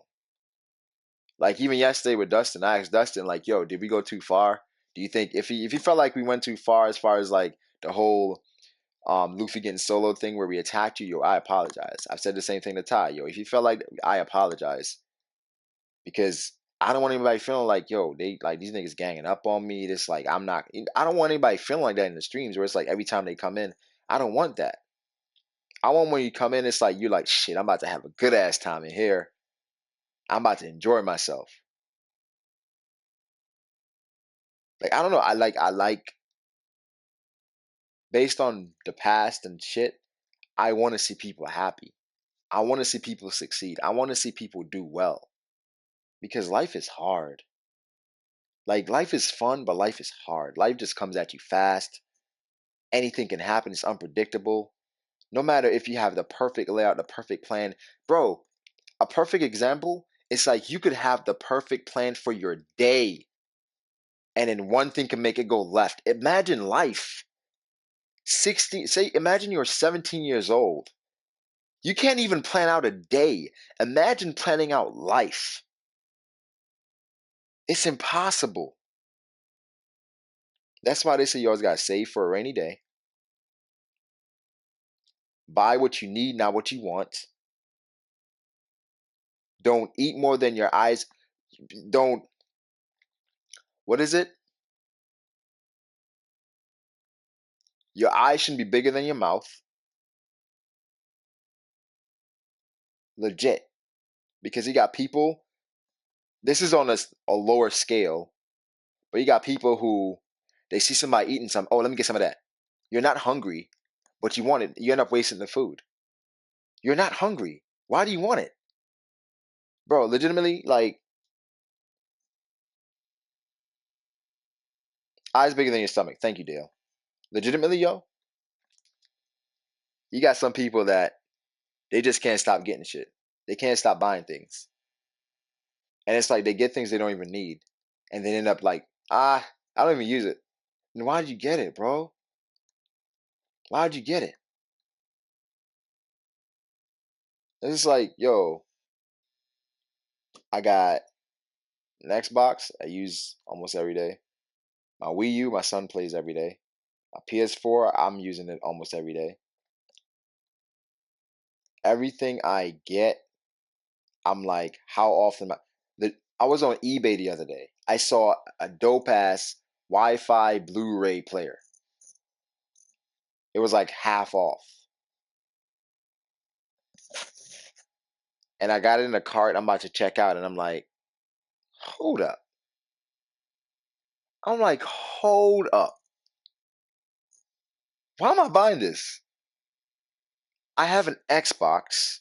Like even yesterday with Dustin, I asked Dustin, like, yo, did we go too far? Do you think if he felt like we went too far as like the whole Luffy getting solo thing where we attacked you, yo, I apologize. I've said the same thing to Ty, yo. If you felt like I apologize because I don't want anybody feeling like, yo, they like these niggas ganging up on me. This like I'm not. I don't want anybody feeling like that in the streams where it's like every time they come in, I don't want that. I want when you come in, it's like you're like, shit, I'm about to have a good ass time in here. I'm about to enjoy myself. Like I don't know. I like based on the past and shit. I want to see people happy. I want to see people succeed. I want to see people do well because life is hard. Like life is fun, but life is hard. Life just comes at you fast. Anything can happen. It's unpredictable. No matter if you have the perfect layout, the perfect plan, bro. A perfect example. It's like you could have the perfect plan for your day, and then one thing can make it go left. Imagine life. 60, say, imagine you're 17 years old. You can't even plan out a day. Imagine planning out life. It's impossible. That's why they say you always gotta save for a rainy day. Buy what you need, not what you want. Don't eat more than your eyes. Don't, what is it? Your eyes shouldn't be bigger than your mouth. Legit. Because you got people, this is on a lower scale, but you got people who they see somebody eating some, oh, let me get some of that. You're not hungry, but you want it. You end up wasting the food. You're not hungry. Why do you want it? Bro, legitimately, like, eyes bigger than your stomach. Thank you, Dale. Legitimately, yo, you got some people that they just can't stop getting shit. They can't stop buying things. And it's like they get things they don't even need. And they end up like, I don't even use it. And why did you get it, bro? Why did you get it? It's just like, yo, I got an Xbox I use almost every day. My Wii U, my son plays every day. My PS4, I'm using it almost every day. Everything I get, I'm like, how often? I was on eBay the other day. I saw a dope ass Wi-Fi Blu-ray player. It was like half off, and I got it in a cart. I'm about to check out, and I'm like, hold up. I'm like, hold up. Why am I buying this? I have an Xbox.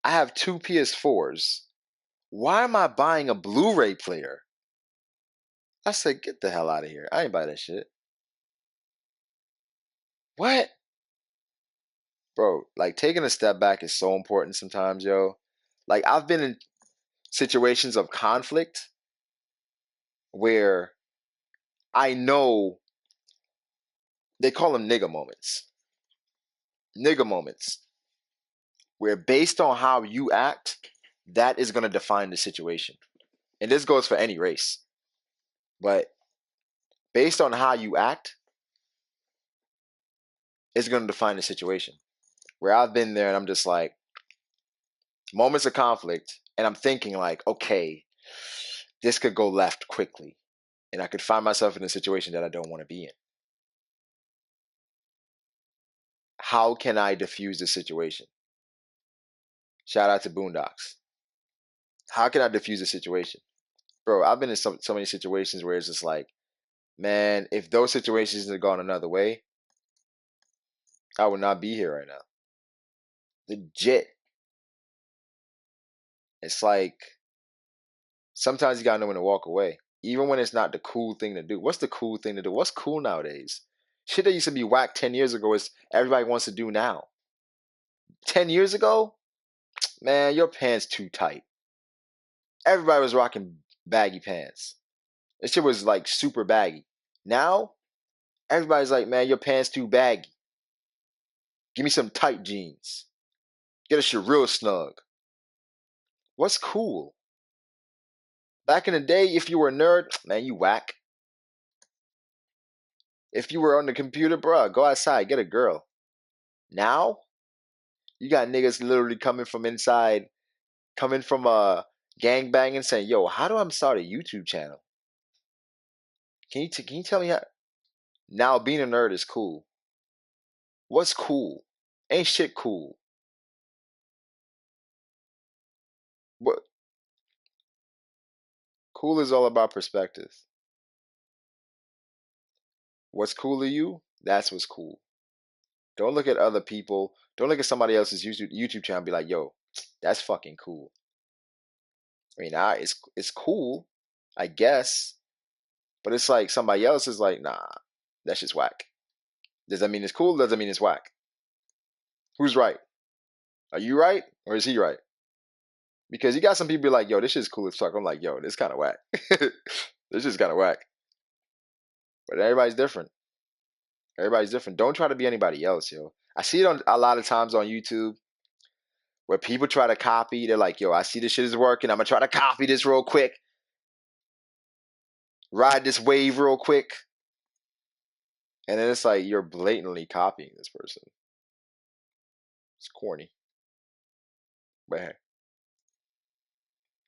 I have two PS4s. Why am I buying a Blu-ray player? I said, get the hell out of here. I ain't buy that shit. What? Bro, like taking a step back is so important sometimes, yo. Like I've been in situations of conflict where I know they call them nigga moments. Nigga moments. Where based on how you act, that is going to define the situation. And this goes for any race. But based on how you act, it's going to define the situation. Where I've been there and I'm just like, moments of conflict, and I'm thinking like, okay, this could go left quickly. And I could find myself in a situation that I don't want to be in. How can I diffuse the situation? Shout out to Boondocks. How can I diffuse the situation? Bro, I've been in so many situations where it's just like, man, if those situations had gone another way, I would not be here right now. Legit. It's like sometimes you gotta know when to walk away. Even when it's not the cool thing to do. What's the cool thing to do? What's cool nowadays? Shit that used to be whack 10 years ago is everybody wants to do now. 10 years ago, man, your pants too tight. Everybody was rocking baggy pants. This shit was like super baggy. Now, everybody's like, man, your pants too baggy. Give me some tight jeans. Get a shit real snug. What's cool? Back in the day, if you were a nerd, man, you whack. If you were on the computer, bruh, go outside, get a girl. Now, you got niggas literally coming from inside, coming from a gang banging, saying, yo, how do I start a YouTube channel? Can you tell me how? Now, being a nerd is cool. What's cool? Ain't shit cool. What cool is all about perspective. What's cool to you? That's what's cool. Don't look at other people. Don't look at somebody else's YouTube channel and be like, yo, that's fucking cool. I mean, it's cool, I guess, but it's like somebody else is like, nah, that's just whack. Does that mean it's cool? Does that mean it's whack? Who's right? Are you right or is he right? Because you got some people be like, yo, this shit's cool as fuck. I'm like, yo, this kind of whack. This is kind of whack. But everybody's different. Everybody's different. Don't try to be anybody else, yo. I see it on a lot of times on YouTube where people try to copy. They're like, yo, I see this shit is working. I'm gonna try to copy this real quick. Ride this wave real quick. And then it's like you're blatantly copying this person. It's corny. But hey.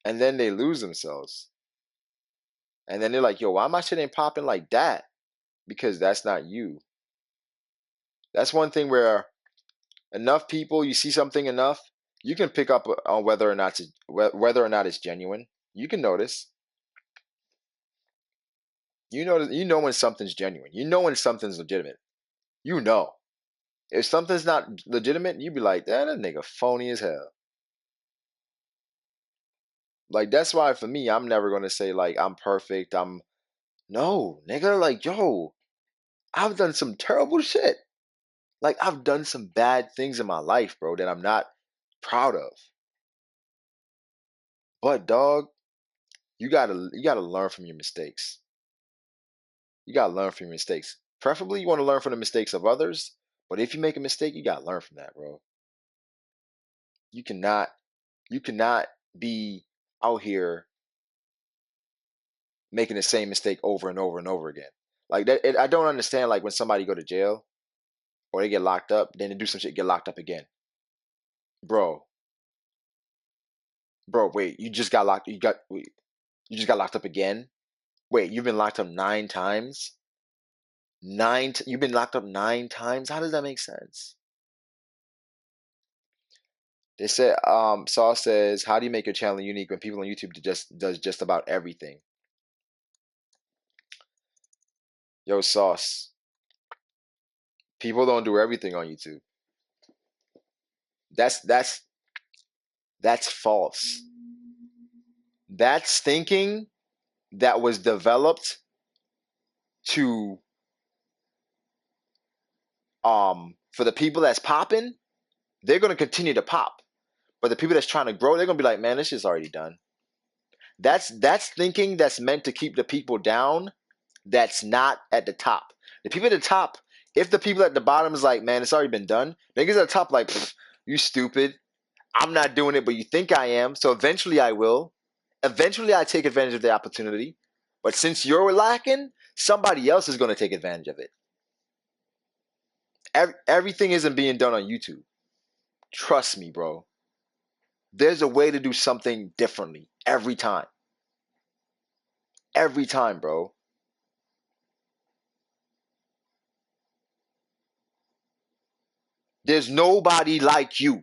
And then they lose themselves. And then they're like, yo, why my shit ain't popping like that? Because that's not you. That's one thing where enough people, you see something enough, you can pick up on whether or not it's genuine. You can notice. You know when something's genuine. You know when something's legitimate. You know. If something's not legitimate, you be like, that nigga phony as hell. Like that's why for me, I'm never gonna say like I'm perfect. I'm no nigga. Like yo, I've done some terrible shit. Like I've done some bad things in my life, bro, that I'm not proud of. But dog, you gotta learn from your mistakes. You gotta learn from your mistakes. Preferably, you want to learn from the mistakes of others. But if you make a mistake, you gotta learn from that, bro. You cannot, you cannot be out here making the same mistake over and over and over again. Like that, I don't understand. Like when somebody go to jail or they get locked up, then they do some shit, get locked up again, bro. Bro, wait, you just got locked. You just got locked up again. Wait, you've been locked up 9 times. You've been locked up 9 times. How does that make sense? They said, Sauce says, how do you make your channel unique when people on YouTube does just about everything? Yo, Sauce, People don't do everything on YouTube. That's false. That's thinking that was developed to for the people that's popping, they're gonna continue to pop. But the people that's trying to grow, they're gonna be like, man, this shit's already done. That's thinking that's meant to keep the people down that's not at the top. The people at the top, if the people at the bottom is like, man, it's already been done, niggas at the top like, you stupid. I'm not doing it, but you think I am. So eventually I will. Eventually I take advantage of the opportunity. But since you're lacking, somebody else is going to take advantage of it. Everything isn't being done on YouTube. Trust me, bro. There's a way to do something differently every time. Every time, bro. There's nobody like you.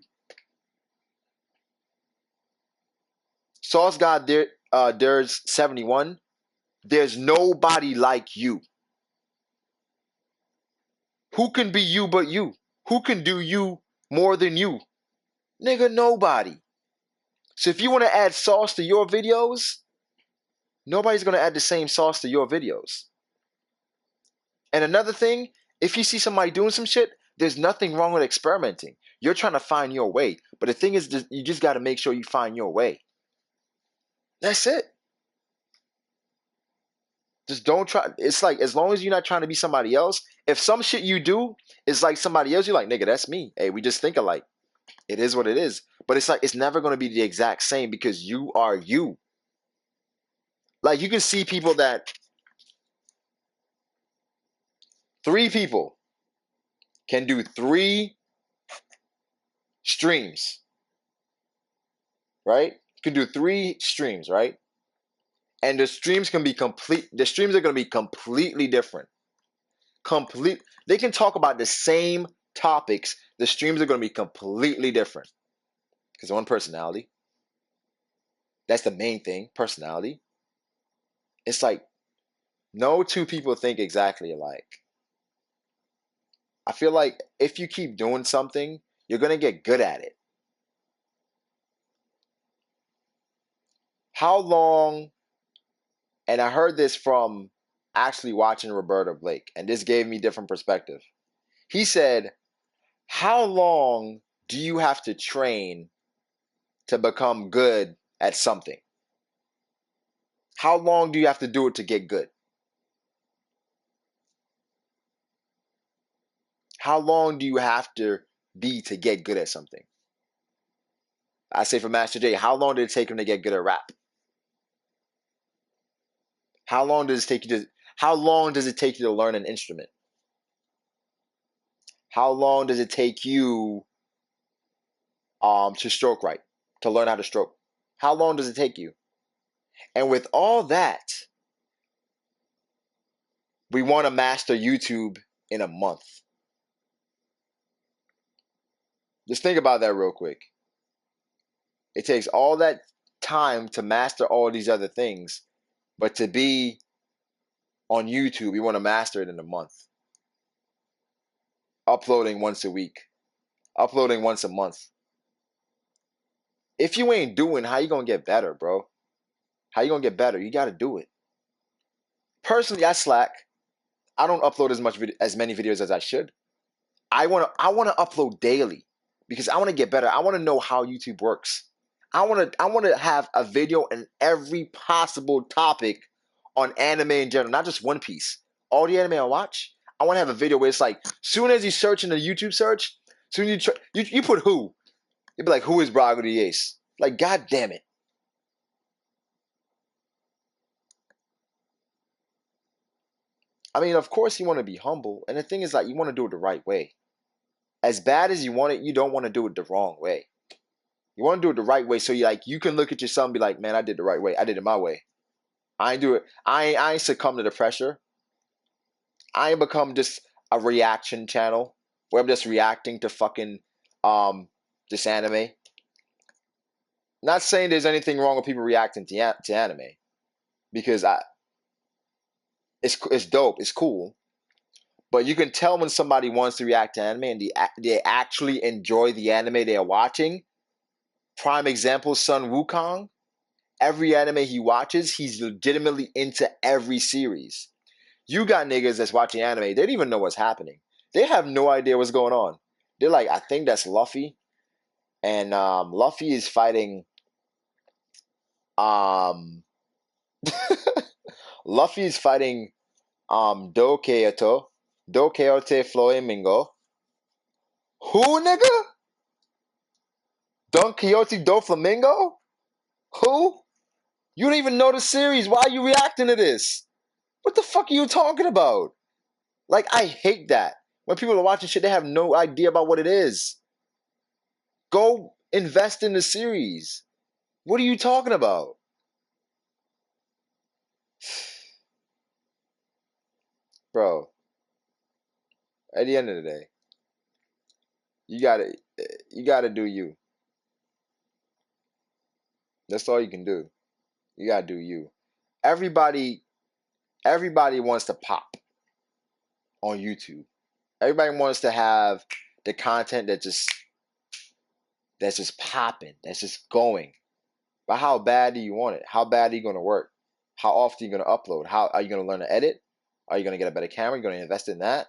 Sauce God, there's 71. There's nobody like you. Who can be you but you? Who can do you more than you? Nigga, nobody. So if you want to add sauce to your videos, nobody's going to add the same sauce to your videos. And another thing, if you see somebody doing some shit, there's nothing wrong with experimenting. You're trying to find your way. But the thing is, you just got to make sure you find your way. That's it. Just don't try. It's like, as long as you're not trying to be somebody else, if some shit you do is like somebody else, you're like, nigga, that's me. Hey, we just think alike. It is what it is. But it's like, it's never going to be the exact same because you are you. Like, you can see people that 3 people can do 3 streams, right? You can do 3 streams, right? And the streams can be complete. The streams are going to be completely different. They can talk about the same topics. The streams are going to be completely different because one personality. That's the main thing, personality. It's like no 2 people think exactly alike. I feel like if you keep doing something, you're going to get good at it. How long, and I heard this from actually watching Roberto Blake, and this gave me different perspective. He said, how long do you have to train to become good at something? How long do you have to do it to get good? How long do you have to be to get good at something? I say for Master J, how long did it take him to get good at rap? How long does it take you to learn an instrument? How long does it take you to stroke right, to learn how to stroke? How long does it take you? And with all that, we want to master YouTube in a month. Just think about that real quick. It takes all that time to master all these other things, but to be on YouTube, we want to master it in a month. Uploading once a week, uploading once a month. If you ain't doing, how you gonna get better, bro? How you gonna get better? You gotta do it. Personally, I slack. I don't upload as many videos as I should. I wanna upload daily because I wanna get better. I wanna know how YouTube works. I wanna have a video in every possible topic on anime in general, not just One Piece. All the anime I watch, I wanna have a video where it's like, soon as you search in the YouTube search, soon you put who, you'd be like, who is Brago the Ace? Like, god damn it. I mean, of course you want to be humble, and the thing is like you want to do it the right way. As bad as you want it, you don't want to do it the wrong way. You want to do it the right way, so you can look at yourself and be like, man, I did the right way. I did it my way. I ain't do it. I ain't succumb to the pressure. I ain't become just a reaction channel where I'm just reacting to fucking this anime. Not saying there's anything wrong with people reacting to anime, because it's dope, it's cool. But you can tell when somebody wants to react to anime and they actually enjoy the anime they are watching. Prime example, Sun Wukong. Every anime he watches, he's legitimately into every series. You got niggas that's watching anime, they don't even know what's happening. They have no idea what's going on. They're like, I think that's Luffy. And Luffy is fighting um Luffy is fighting Do Keoto. Do Keote Flamingo. Who, nigga? Don Quixote Do Flamingo? Who? You don't even know the series. Why are you reacting to this? What the fuck are you talking about? Like, I hate that. When people are watching shit, they have no idea about what it is. Go invest in the series. What are you talking about? Bro, at the end of the day, you gotta do you. That's all you can do. You gotta do you. Everybody everybody wants to pop on YouTube. Everybody wants to have the content that's just popping, that's just going. But how bad do you want it? How bad are you going to work? How often are you going to upload? How are you going to learn to edit? Are you going to get a better camera? Are you going to invest in that?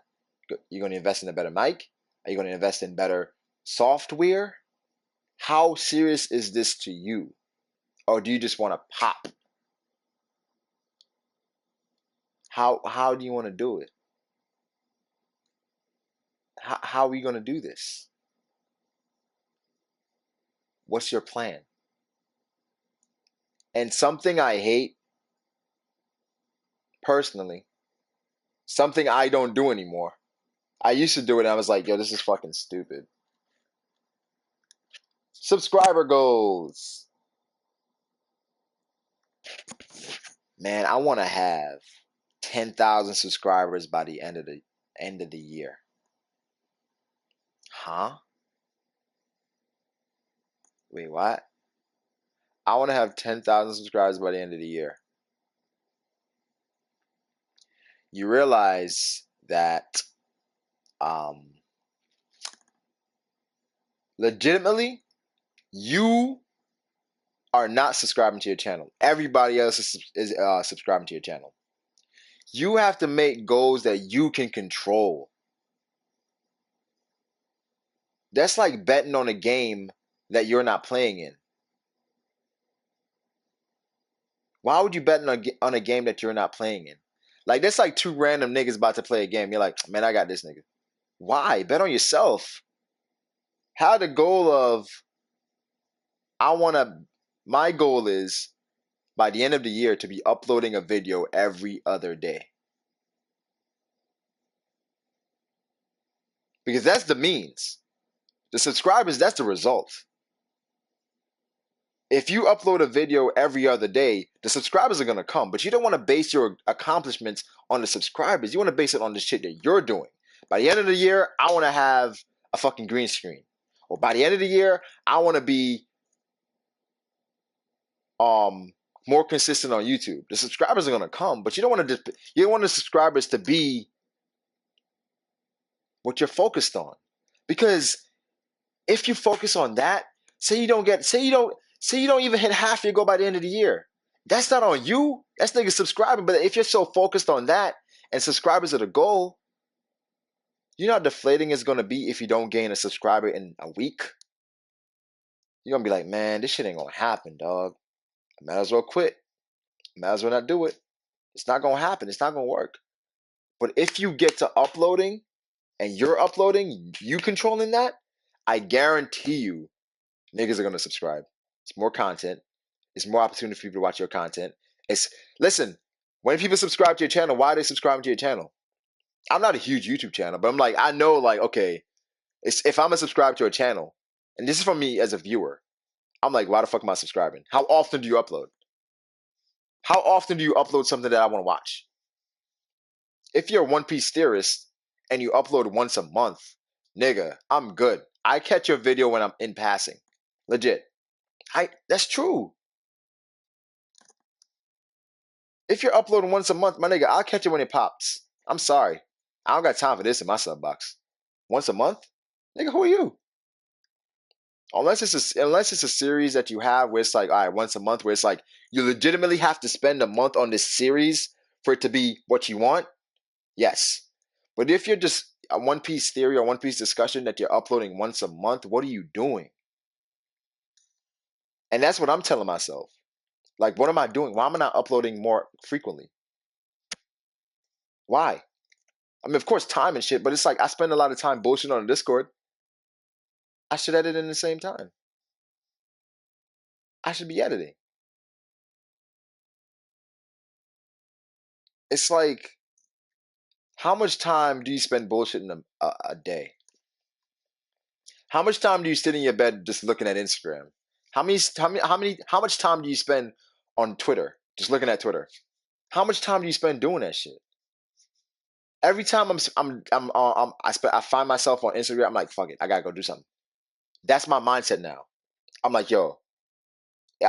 You're going to invest in a better mic? Are you going to invest in better software? How serious is this to you? Or do you just want to pop? How do you want to do it? How are you going to do this? What's your plan? And something I hate personally, something I don't do anymore. I used to do it and I was like, yo, this is fucking stupid. Subscriber goals. Man, I want to have 10,000 subscribers by the end of the year. Huh? Wait, what? I want to have 10,000 subscribers by the end of the year. You realize that um legitimately you are not subscribing to your channel. Everybody else is subscribing to your channel. You have to make goals that you can control. That's like betting on a game that you're not playing in. Why would you bet on a game that you're not playing in? Like, that's like two random niggas about to play a game. You're like, man, I got this nigga. Why? Bet on yourself. How the goal of, I want to, my goal is by the end of the year to be uploading a video every other day. Because that's the means. The subscribers, that's the result. If you upload a video every other day, the subscribers are going to come. But you don't want to base your accomplishments on the subscribers. You want to base it on the shit that you're doing. By the end of the year, I want to have a fucking green screen. Or by the end of the year, I want to be more consistent on YouTube. The subscribers are going to come, but you don't want to you don't want the subscribers to be what you're focused on. Because if you focus on that, say you don't even hit half your goal by the end of the year. That's not on you. That's niggas subscribing. But if you're so focused on that and subscribers are the goal, you know how deflating it's gonna be if you don't gain a subscriber in a week? You're gonna be like, man, this shit ain't gonna happen, dog. I might as well quit. Might as well not do it. It's not gonna happen. It's not gonna work. But if you get to uploading and you're uploading, you controlling that, I guarantee you niggas are gonna subscribe. It's more content. It's more opportunity for people to watch your content. Listen, when people subscribe to your channel, why are they subscribing to your channel? I'm not a huge YouTube channel, but I'm like, I know, like, okay, if I'm a subscribe to a channel, and this is from me as a viewer, I'm like, why the fuck am I subscribing? How often do you upload? How often do you upload something that I want to watch? If you're a One Piece theorist and you upload once a month, nigga, I'm good. I catch your video when I'm in passing. Legit. That's true. If you're uploading once a month, my nigga, I'll catch it when it pops. I'm sorry. I don't got time for this in my sub box. Once a month, nigga, who are you? Unless it's a series that you have where it's like, all right, once a month, where it's like you legitimately have to spend a month on this series for it to be what you want. Yes, but if you're just a One Piece theory or One Piece discussion that you're uploading once a month, what are you doing? And that's what I'm telling myself. Like, what am I doing? Why am I not uploading more frequently? Why? I mean, of course, time and shit, but it's like I spend a lot of time bullshitting on Discord. I should edit in the same time. I should be editing. It's like, how much time do you spend bullshitting a day? How much time do you sit in your bed just looking at Instagram? How much time do you spend on Twitter just looking at Twitter? How much time do you spend doing that shit? Every time I find myself on Instagram, I'm like, fuck it, I gotta go do something. That's my mindset now. I'm like, yo,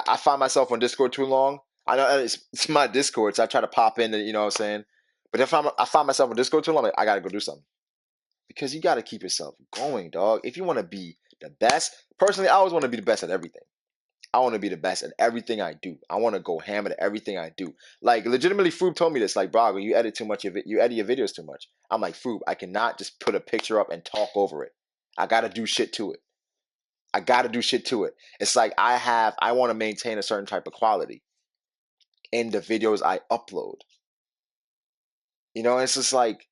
I find myself on Discord too long. I know it's my Discord, so I try to pop in, and you know what I'm saying. But if I find myself on Discord too long, I'm like, I gotta go do something because you gotta keep yourself going, dog. If you want to be the best, personally, I always want to be the best at everything. I want to be the best at everything I do. I want to go ham at everything I do. Like legitimately, Froob told me this. Like, Brago, you edit too much of it. You edit your videos too much. I'm like, Froob, I cannot just put a picture up and talk over it. I gotta do shit to it. I gotta do shit to it. It's like I want to maintain a certain type of quality in the videos I upload. You know, it's just like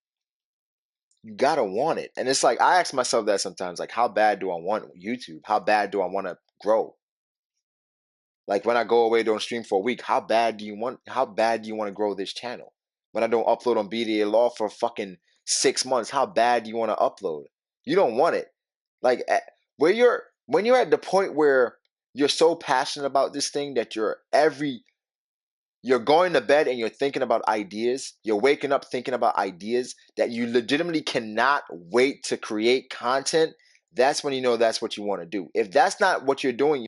you gotta want it. And it's like I ask myself that sometimes, like, how bad do I want YouTube? How bad do I want to grow? Like when I go away, don't stream for a week, how bad do you want to grow this channel? When I don't upload on BDA Law for fucking 6 months, how bad do you want to upload? You don't want it. Like when you're at the point where you're so passionate about this thing that you're going to bed and you're thinking about ideas, you're waking up thinking about ideas that you legitimately cannot wait to create content, that's when you know that's what you want to do. If that's not what you're doing,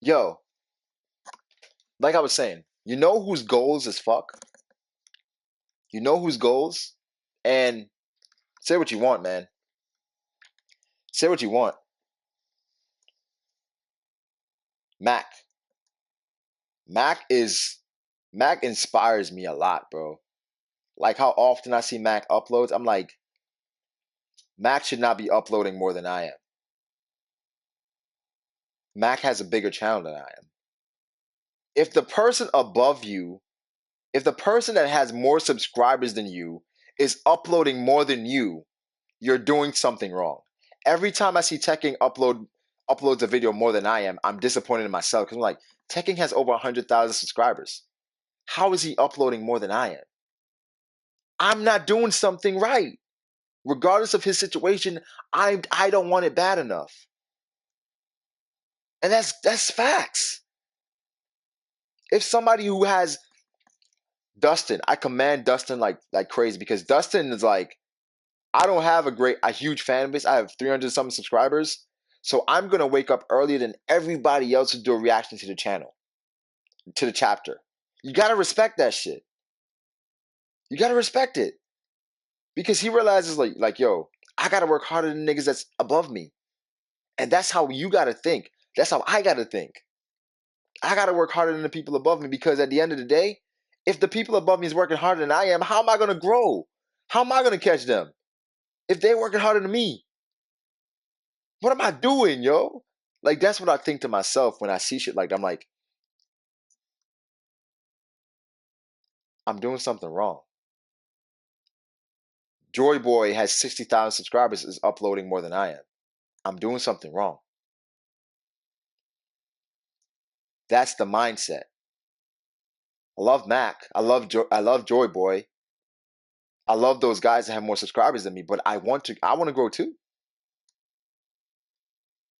yo, like I was saying, you know whose goals is fuck? You know whose goals? And say what you want, man. Say what you want. Mac. Mac is Mac inspires me a lot, bro. Like how often I see Mac uploads, I'm like, Mac should not be uploading more than I am. Mac has a bigger channel than I am. If the person above you, if the person that has more subscribers than you is uploading more than you're doing something wrong. Every time I see Tekken uploads a video more than I am, I'm disappointed in myself because I'm like, Tekken has over 100,000 subscribers. How is he uploading more than I am? I'm not doing something right. Regardless of his situation, I don't want it bad enough. And that's facts. If somebody who has Dustin, I command Dustin like crazy because Dustin is like, I don't have a huge fan base. I have 300 something subscribers. So I'm gonna wake up earlier than everybody else to do a reaction to the channel, to the chapter. You gotta respect that shit. You gotta respect it. Because he realizes like, yo, I gotta work harder than niggas that's above me. And that's how you gotta think. That's how I gotta think. I gotta work harder than the people above me because at the end of the day, if the people above me is working harder than I am, how am I gonna grow? How am I gonna catch them? If they're working harder than me, what am I doing, yo? Like that's what I think to myself when I see shit like that. I'm like, I'm doing something wrong. Joy Boy has 60,000 subscribers, is uploading more than I am. I'm doing something wrong. That's the mindset. I love Mac. I love Joy Boy. I love those guys that have more subscribers than me, but I want to grow too.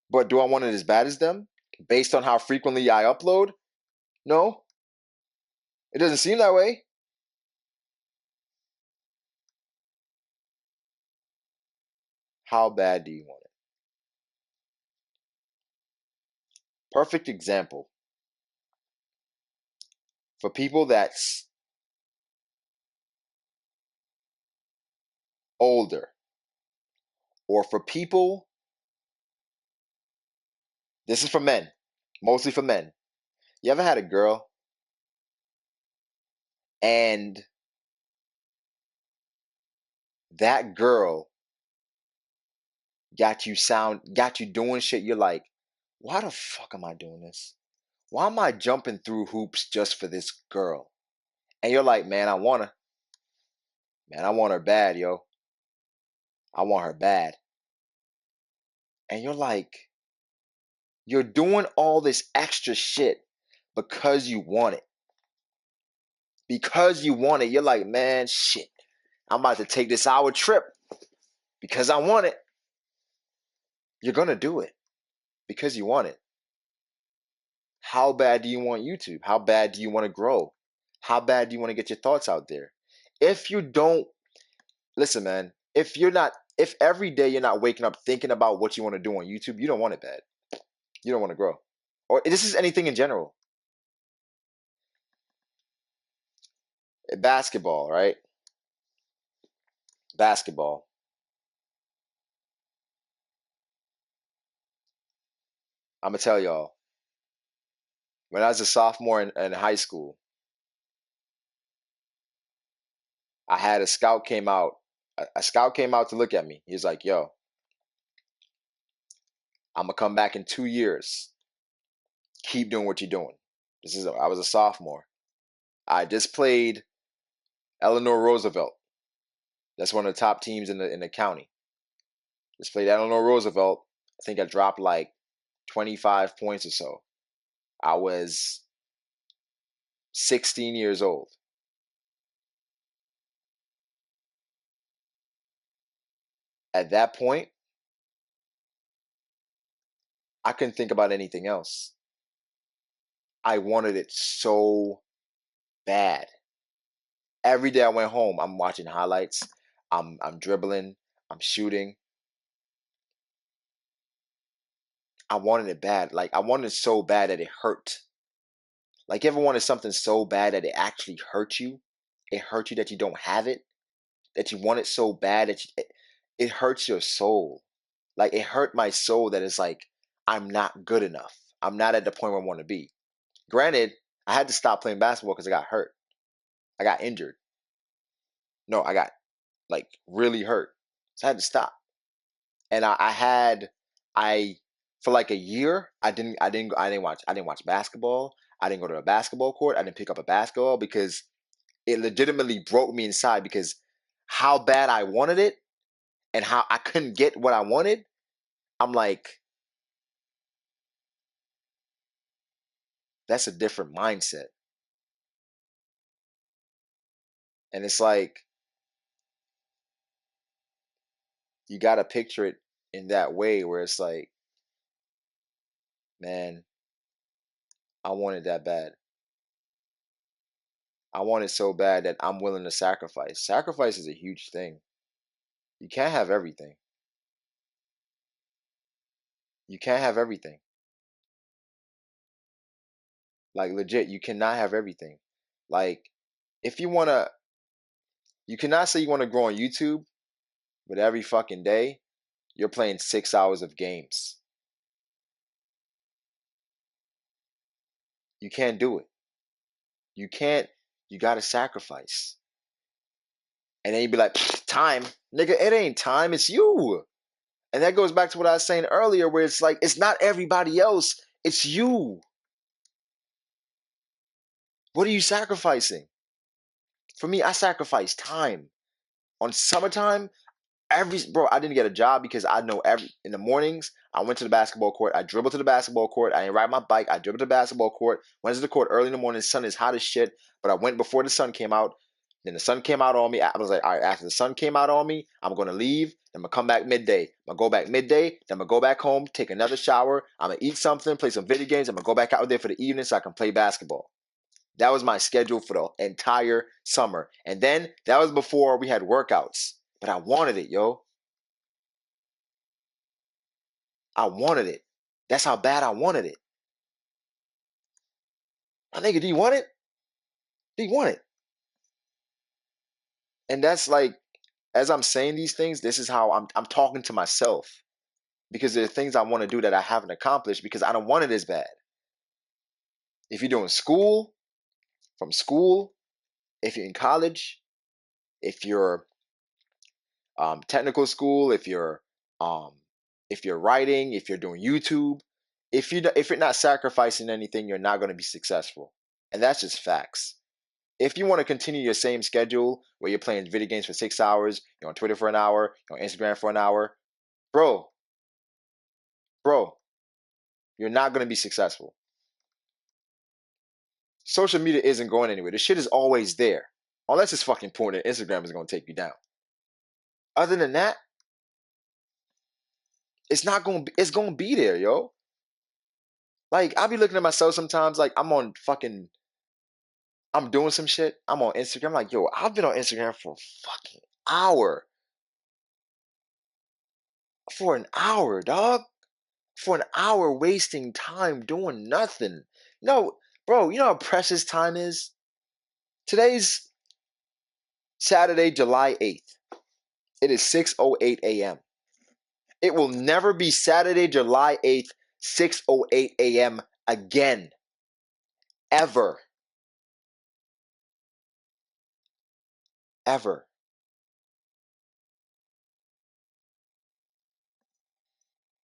But do I want it as bad as them? Based on how frequently I upload? No. It doesn't seem that way. How bad do you want it? Perfect example. For people that's older, or for people, this is for men, mostly for men. You ever had a girl and that girl got you doing shit, you're like, why the fuck am I doing this? Why am I jumping through hoops just for this girl? And you're like, man, I want her bad, yo. I want her bad. And you're like, you're doing all this extra shit because you want it. Because you want it, you're like, man, shit. I'm about to take this hour trip because I want it. You're gonna do it because you want it. How bad do you want YouTube? How bad do you want to grow? How bad do you want to get your thoughts out there? If you don't, listen, man, if every day you're not waking up thinking about what you want to do on YouTube, you don't want it bad. You don't want to grow. Or this is anything in general. Basketball, right? Basketball. I'm gonna tell y'all. When I was a sophomore in high school, I had a scout came out. A scout came out to look at me. He was like, "Yo, I'm gonna come back in 2 years. Keep doing what you're doing." I was a sophomore. I just played Eleanor Roosevelt. That's one of the top teams in the county. Just played Eleanor Roosevelt. I think I dropped like 25 points or so. I was 16 years old. At that point, I couldn't think about anything else. I wanted it so bad. Every day I went home, I'm watching highlights. I'm dribbling. I'm shooting. I wanted it bad. Like I wanted it so bad that it hurt. Like you ever wanted something so bad that it actually hurt you? It hurt you that you don't have it. That you want it so bad that it hurts your soul. Like it hurt my soul that it's like I'm not good enough. I'm not at the point where I want to be. Granted, I had to stop playing basketball because I got hurt. I got injured. No, I got like really hurt. So I had to stop. And I for like a year I didn't watch basketball. I didn't go to a basketball court. I didn't pick up a basketball because it legitimately broke me inside because how bad I wanted it and how I couldn't get what I wanted. I'm like, that's a different mindset. And it's like you got to picture it in that way where it's like, man, I want it that bad. I want it so bad that I'm willing to sacrifice. Sacrifice is a huge thing. You can't have everything. You can't have everything. Like legit, you cannot have everything. Like if you want to you cannot say you want to grow on YouTube, but every fucking day you're playing 6 hours of games. You can't do it. You can't you got to sacrifice. And then you'd be like, time, nigga, it ain't time, it's you. And that goes back to what I was saying earlier, where it's like, it's not everybody else, it's you. What are you sacrificing? For me, I sacrifice time. on summertime, I didn't get a job because I know in the mornings I went to the basketball court, I dribbled to the basketball court, I didn't ride my bike, I dribbled to the basketball court, went to the court early in the morning, the sun is hot as shit, but I went before the sun came out. Then the sun came out on me. I was like, all right, after the sun came out on me, I'm gonna leave. Then I'm gonna come back midday. I'm gonna go back midday. Then I'm gonna go back home, take another shower. I'm gonna eat something, play some video games. I'm gonna go back out there for the evening so I can play basketball. That was my schedule for the entire summer. And then that was before we had workouts. But I wanted it, yo. I wanted it. That's how bad I wanted it. My nigga, do you want it? Do you want it? And that's like, as I'm saying these things, this is how I'm talking to myself because there are things I want to do that I haven't accomplished because I don't want it as bad. If you're doing school, from school, if you're in college, if you're technical school, um, if you're writing, if you're doing YouTube, if you're not sacrificing anything, you're not going to be successful, and that's just facts. If you want to continue your same schedule where you're playing video games for 6 hours, you're on Twitter for an hour, you're on Instagram for an hour, bro, bro, you're not going to be successful. Social media isn't going anywhere. The shit is always there. Unless it's fucking porn and Instagram is going to take you down. Other than that, it's going to be there, yo. Like, I'll be looking at myself sometimes, like, I'm doing some shit. I'm on Instagram. I'm like, yo, I've been on Instagram for a fucking hour. For an hour, dog. For an hour wasting time doing nothing. No, bro, you know how precious time is? Today's Saturday, July 8th. It is 6:08 a.m. It will never be Saturday, July 8th, 6:08 a.m. again. Ever. Ever.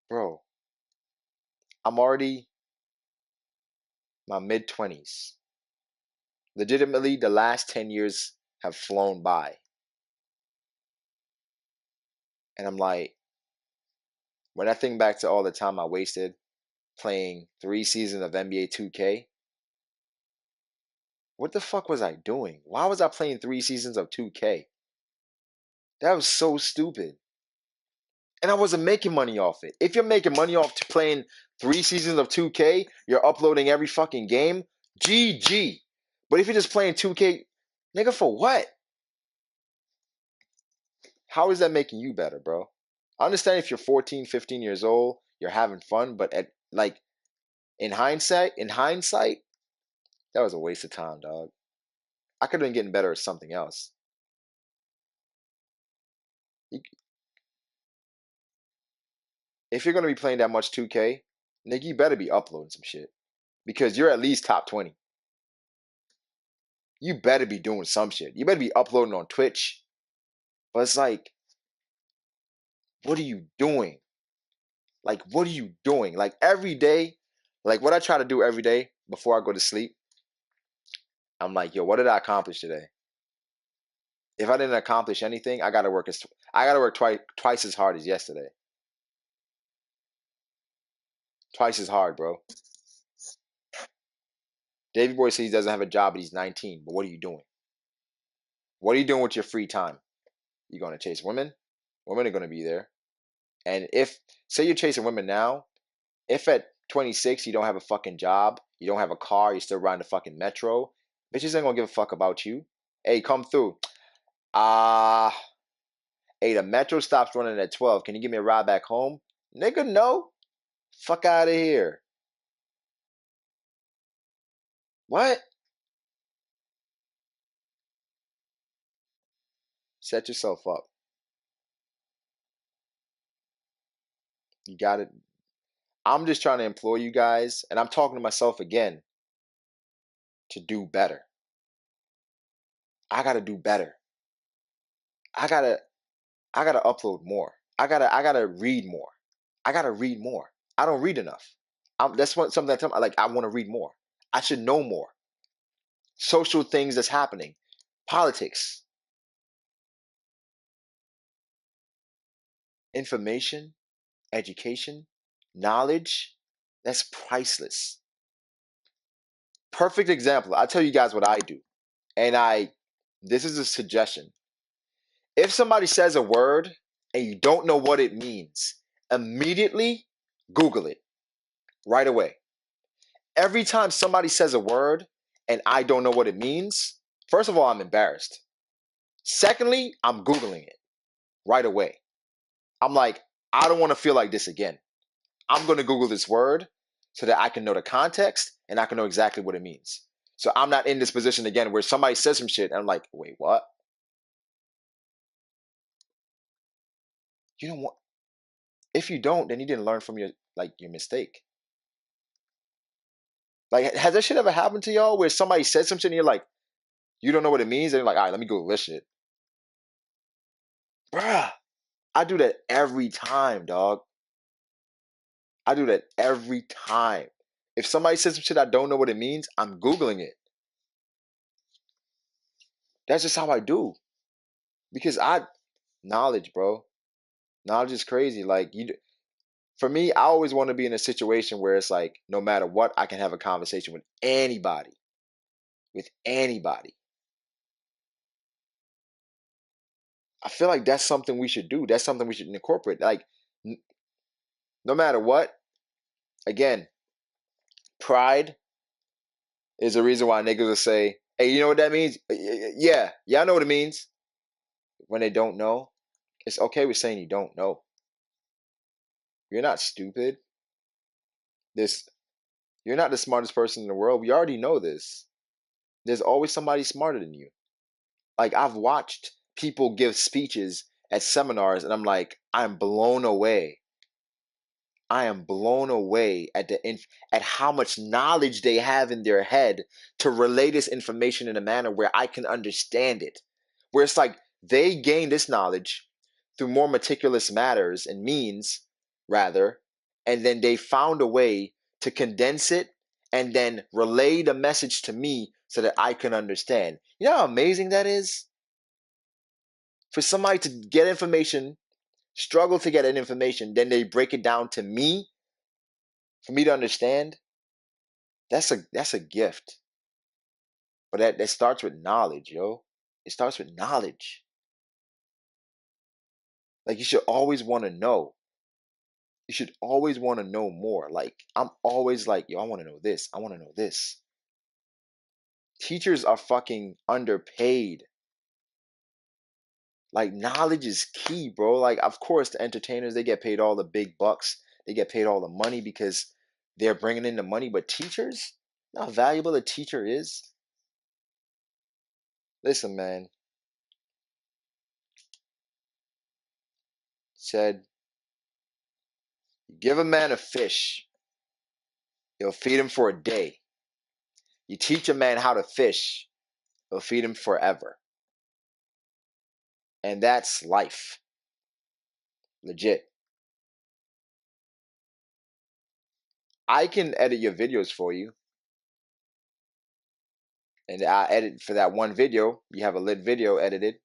Bro, I'm already my mid 20s. Legitimately, the last 10 years have flown by. And I'm like, when I think back to all the time I wasted playing 3 seasons of NBA 2K, what the fuck was I doing? Why was I playing 3 seasons of 2K? That was so stupid. And I wasn't making money off it. If you're making money off playing 3 seasons of 2K, you're uploading every fucking game, GG. But if you're just playing 2K, nigga, for what? How is that making you better, bro? I understand if you're 14, 15 years old, you're having fun, but in hindsight, that was a waste of time, dog. I could have been getting better at something else. You, if you're gonna be playing that much 2K, nigga, you better be uploading some shit because you're at least top 20. You better be doing some shit. You better be uploading on Twitch. But it's like, what are you doing? Like, what are you doing? Like every day, like what I try to do every day before I go to sleep, I'm like, yo, what did I accomplish today? If I didn't accomplish anything, I gotta work twice as hard as yesterday. Twice as hard, bro. Davey Boy says he doesn't have a job, but he's 19. But what are you doing? What are you doing with your free time? You going to chase women? Women are going to be there. And if, say you're chasing women now, if at 26 you don't have a fucking job, you don't have a car, you're still riding the fucking metro, bitches ain't going to give a fuck about you. Hey, come through. Ah, hey, the metro stops running at 12. Can you give me a ride back home? Nigga, no. Fuck out of here. What? Set yourself up. You got it. I'm just trying to implore you guys, and I'm talking to myself again, to do better. I gotta do better. I gotta I gotta upload more. I gotta read more. I gotta read more. I don't read enough. That's something that I want to read more. I should know more. Social things that's happening, politics. information, education, knowledge, that's priceless. Perfect example. I'll tell you guys what I do. And this is a suggestion. If somebody says a word and you don't know what it means, immediately Google it right away. Every time somebody says a word and I don't know what it means, first of all, I'm embarrassed. Secondly, I'm Googling it right away. I'm like, I don't want to feel like this again. I'm going to Google this word so that I can know the context and I can know exactly what it means. So I'm not in this position again where somebody says some shit and I'm like, wait, what? You don't want. If you don't, then you didn't learn from your mistake. Like, has that shit ever happened to y'all where somebody said some shit and you're like, you don't know what it means, and you're like, all right, let me Google this shit. Bruh, I do that every time, dog. I do that every time. If somebody says some shit I don't know what it means, I'm Googling it. That's just how I do. Because knowledge, bro. Knowledge is crazy. Like, for me, I always want to be in a situation where it's like, no matter what, I can have a conversation with anybody. With anybody. I feel like that's something we should do. That's something we should incorporate. Like, no matter what, again, pride is the reason why niggas will say, hey, you know what that means? Yeah, I know what it means. When they don't know, it's okay with saying you don't know. You're not stupid. This You're not the smartest person in the world. We already know this. There's always somebody smarter than you. Like, I've watched people give speeches at seminars and I'm like, I'm blown away. I am blown away at at how much knowledge they have in their head to relay this information in a manner where I can understand it. Where it's like they gain this knowledge through more meticulous matters and means, rather, and then they found a way to condense it and then relay the message to me so that I can understand. You know how amazing that is? For somebody to get information, struggle to get an information, then they break it down to me for me to understand. That's a gift. But that starts with knowledge, yo. It starts with knowledge. Like, you should always want to know. You should always want to know more. Like, I'm always like, yo, I want to know this. I want to know this. Teachers are fucking underpaid. Like, knowledge is key, bro. Like, of course, the entertainers, they get paid all the big bucks. They get paid all the money because they're bringing in the money. But teachers, you know how valuable a teacher is? Listen, man. Said, you give a man a fish, he'll feed him for a day. You teach a man how to fish, he'll feed him forever. And that's life. Legit. I can edit your videos for you. And I edit for that one video. You have a lit video edited.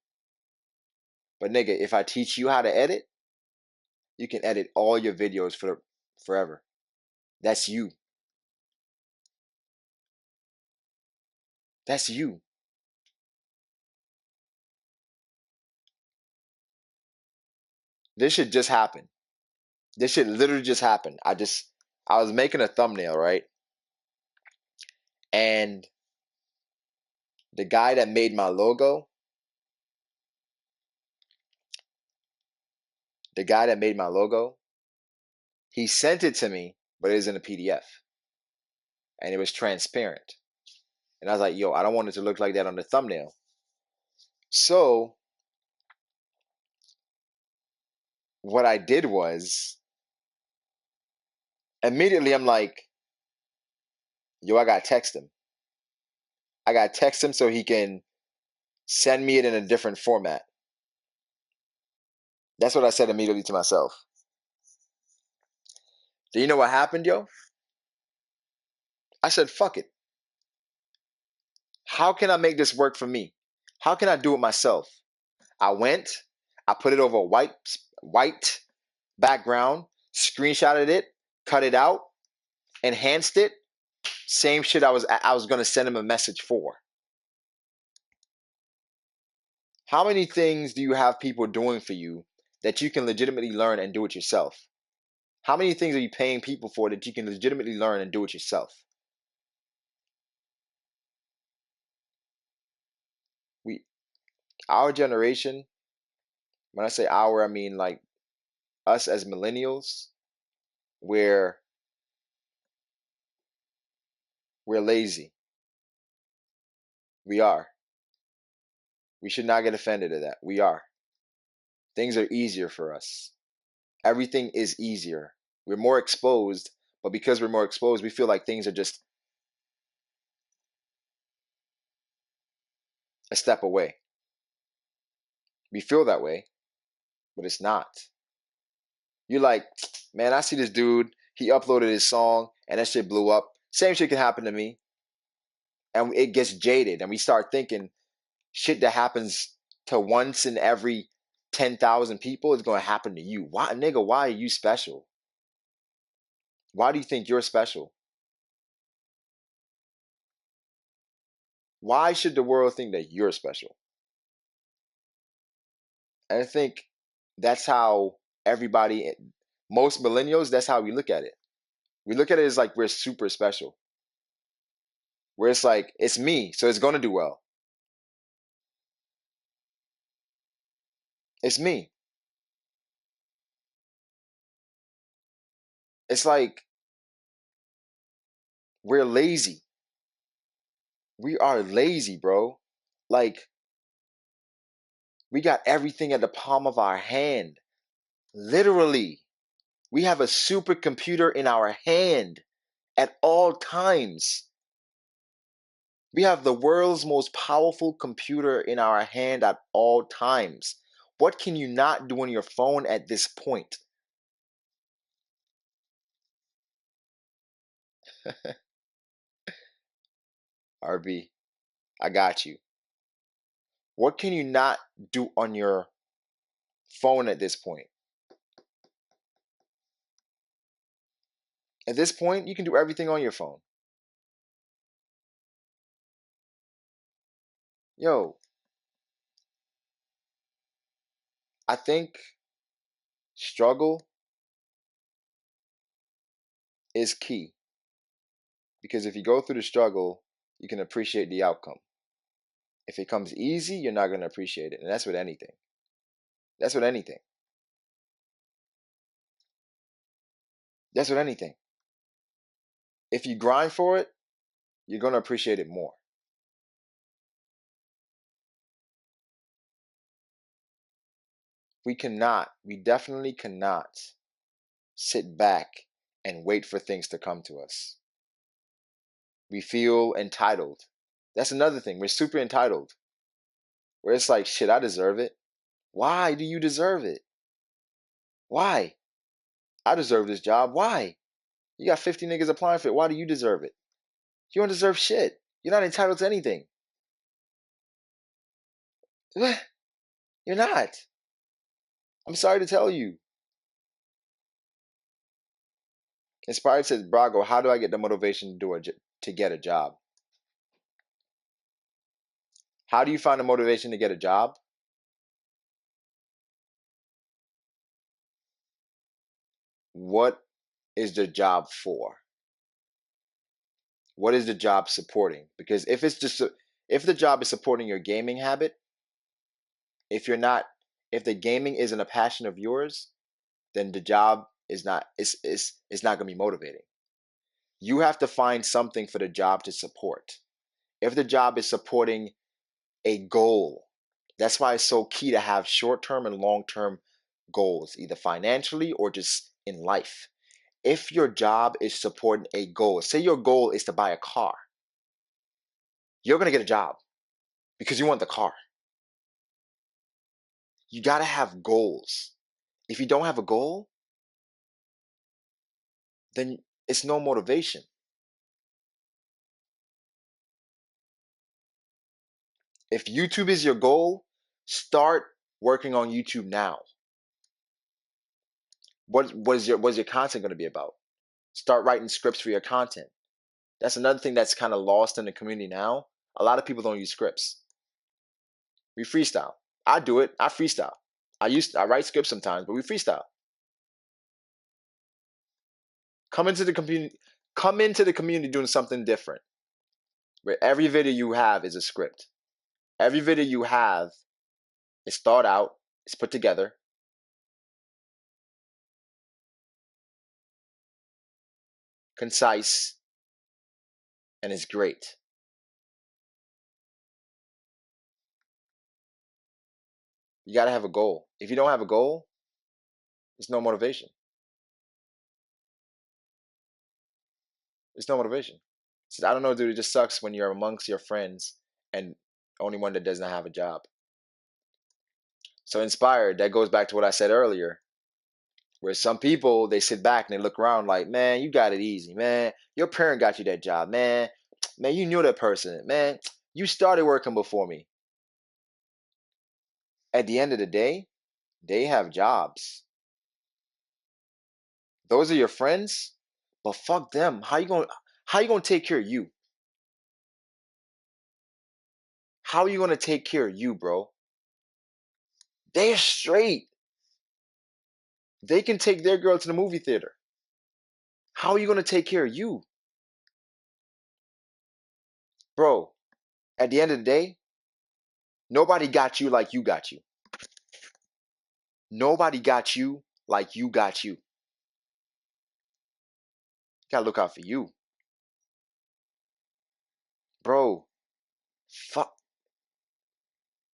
But nigga, if I teach you how to edit, you can edit all your videos for forever. That's you. That's you. This should just happen. This should literally just happen. I was making a thumbnail, right? And the guy that made my logo, the guy that made my logo, he sent it to me, but it was in a PDF. And it was transparent. And I was like, yo, I don't want it to look like that on the thumbnail. So what I did was, immediately I'm like, yo, I gotta text him. I gotta text him so he can send me it in a different format. That's what I said immediately to myself. Do you know what happened, yo? I said, fuck it. How can I make this work for me? How can I do it myself? I went, I put it over white background, screenshotted it, cut it out, enhanced it. Same shit I was gonna send him a message for. How many things do you have people doing for you that you can legitimately learn and do it yourself? How many things are you paying people for that you can legitimately learn and do it yourself? We, our generation, when I say our, I mean like us as millennials, where we're lazy. We are. We should not get offended at that. We are. Things are easier for us. Everything is easier. We're more exposed, but because we're more exposed, we feel like things are just a step away. We feel that way, but it's not. You're like, man, I see this dude. He uploaded his song and that shit blew up. Same shit can happen to me. And it gets jaded. And we start thinking shit that happens to once in every 10,000 people is going to happen to you. Why, nigga, why are you special? Why do you think you're special? Why should the world think that you're special? And I think that's how everybody, most millennials, that's how we look at it. We look at it as like we're super special. Where it's like, it's me, so it's going to do well. It's me. It's like we're lazy. We are lazy, bro. Like, we got everything at the palm of our hand. Literally. We have a supercomputer in our hand at all times. We have the world's most powerful computer in our hand at all times. What can you not do on your phone at this point? RB, I got you. What can you not do on your phone at this point? At this point, you can do everything on your phone. Yo, I think struggle is key because if you go through the struggle, you can appreciate the outcome. If it comes easy, you're not going to appreciate it. And that's with anything. That's with anything. That's with anything. If you grind for it, you're going to appreciate it more. We definitely cannot sit back and wait for things to come to us. We feel entitled. That's another thing. We're super entitled. Where it's like, shit, I deserve it. Why do you deserve it? Why? I deserve this job. Why? You got 50 niggas applying for it. Why do you deserve it? You don't deserve shit. You're not entitled to anything. You're not. I'm sorry to tell you. Inspired says, Brago, how do I get the motivation to get a job? How do you find the motivation to get a job? What is the job for? What is the job supporting? Because if the job is supporting your gaming habit, if you're not if the gaming isn't a passion of yours, then the job is not going to be motivating. You have to find something for the job to support. If the job is supporting a goal, that's why it's so key to have short-term and long-term goals, either financially or just in life. If your job is supporting a goal, say your goal is to buy a car, you're going to get a job because you want the car. You got to have goals. If you don't have a goal, then it's no motivation. If YouTube is your goal, start working on YouTube now. What's your content going to be about? Start writing scripts for your content. That's another thing that's kind of lost in the community now. A lot of people don't use scripts. We freestyle. I do it. I freestyle. I write scripts sometimes, but we freestyle. Come into the community. Come into the community doing something different. Where every video you have is a script. Every video you have is thought out. It's put together. Concise. And it's great. You got to have a goal. If you don't have a goal, there's no motivation. There's no motivation. So I don't know, dude. It just sucks when you're amongst your friends and only one that does not have a job. So inspired, that goes back to what I said earlier, where some people, they sit back and they look around like, man, you got it easy, man. Your parent got you that job, man. Man, you knew that person, man. You started working before me. At the end of the day, they have jobs. Those are your friends, but fuck them. How you gonna take care of you? How are you gonna take care of you, bro? They're straight. They can take their girl to the movie theater. How are you gonna take care of you? Bro, at the end of the day, nobody got you like you got you. Nobody got you like you got you. You gotta look out for you. Bro, fuck.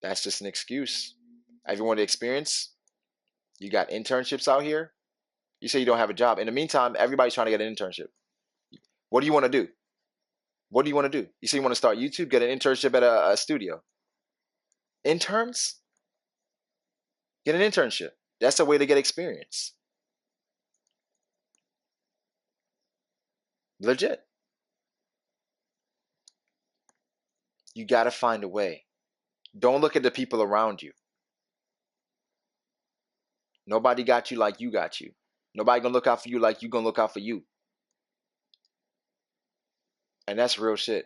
That's just an excuse. Everyone to experience. You got internships out here. You say you don't have a job. In the meantime, everybody's trying to get an internship. What do you want to do? What do you want to do? You say you want to start YouTube, get an internship at a studio. Interns? Get an internship. That's a way to get experience. Legit. You got to find a way. Don't look at the people around you. Nobody got you like you got you. Nobody gonna look out for you like you gonna look out for you. And that's real shit.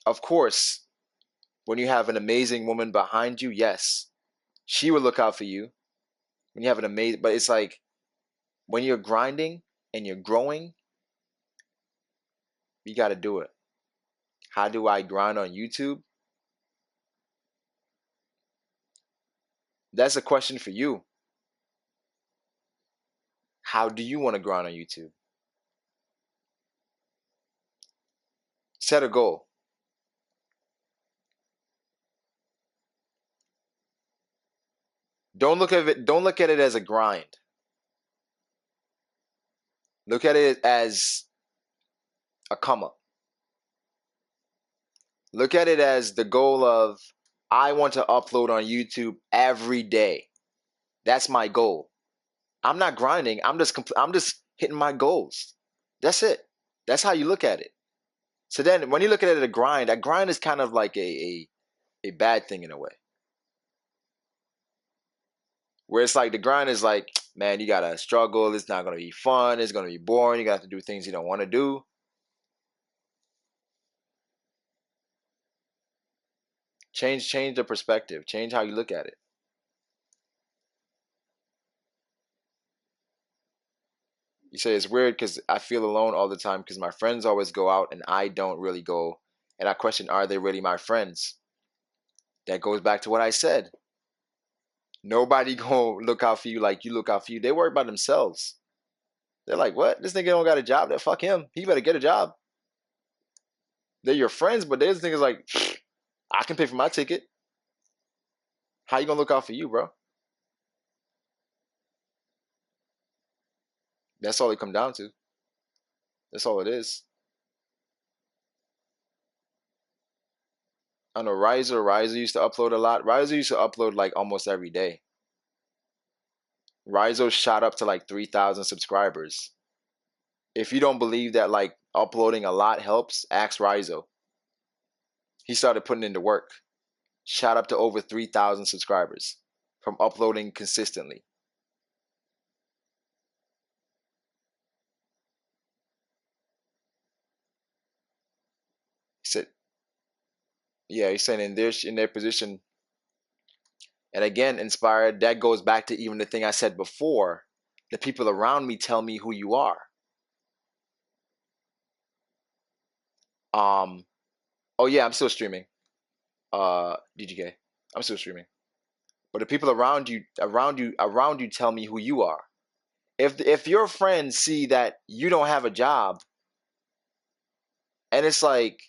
Of course, when you have an amazing woman behind you, yes, she will look out for you. When you have an amazing, but it's like when you're grinding and you're growing, you got to do it. How do I grind on YouTube? That's a question for you. How do you want to grind on YouTube? Set a goal. Don't look at it as a grind. Look at it as a come up. Look at it as the goal of I want to upload on YouTube every day. That's my goal. I'm not grinding. I'm just hitting my goals. That's it. That's how you look at it. So then when you look at it as a grind is kind of like a bad thing in a way. Where it's like the grind is like, man, you gotta struggle. It's not gonna be fun. It's gonna be boring. You got to do things you don't want to do. Change the perspective. Change how you look at it. You say it's weird because I feel alone all the time because my friends always go out and I don't really go. And I question, are they really my friends? That goes back to what I said. Nobody gonna look out for you like you look out for you. They worry about themselves. They're like, what? This nigga don't got a job. That fuck him. He better get a job. They're your friends, but this nigga's like, I can pay for my ticket. How you gonna look out for you, bro? That's all it come down to. That's all it is. I know Riser used to upload a lot. Riser used to upload like almost every day. Riser shot up to like 3,000 subscribers. If you don't believe that like uploading a lot helps, ask Rizo. He started putting into work. Shot up to over 3,000 subscribers from uploading consistently. Yeah, he's saying in their position, and again, inspired. That goes back to even the thing I said before. The people around me tell me who you are. Um. Oh yeah, I'm still streaming. DGK, I'm still streaming. But the people around you tell me who you are. If your friends see that you don't have a job, and it's like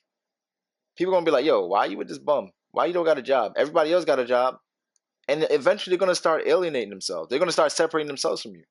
people gonna be like, "Yo, why are you with this bum? Why you don't got a job? Everybody else got a job." And eventually they're gonna start alienating themselves. They're gonna start separating themselves from you.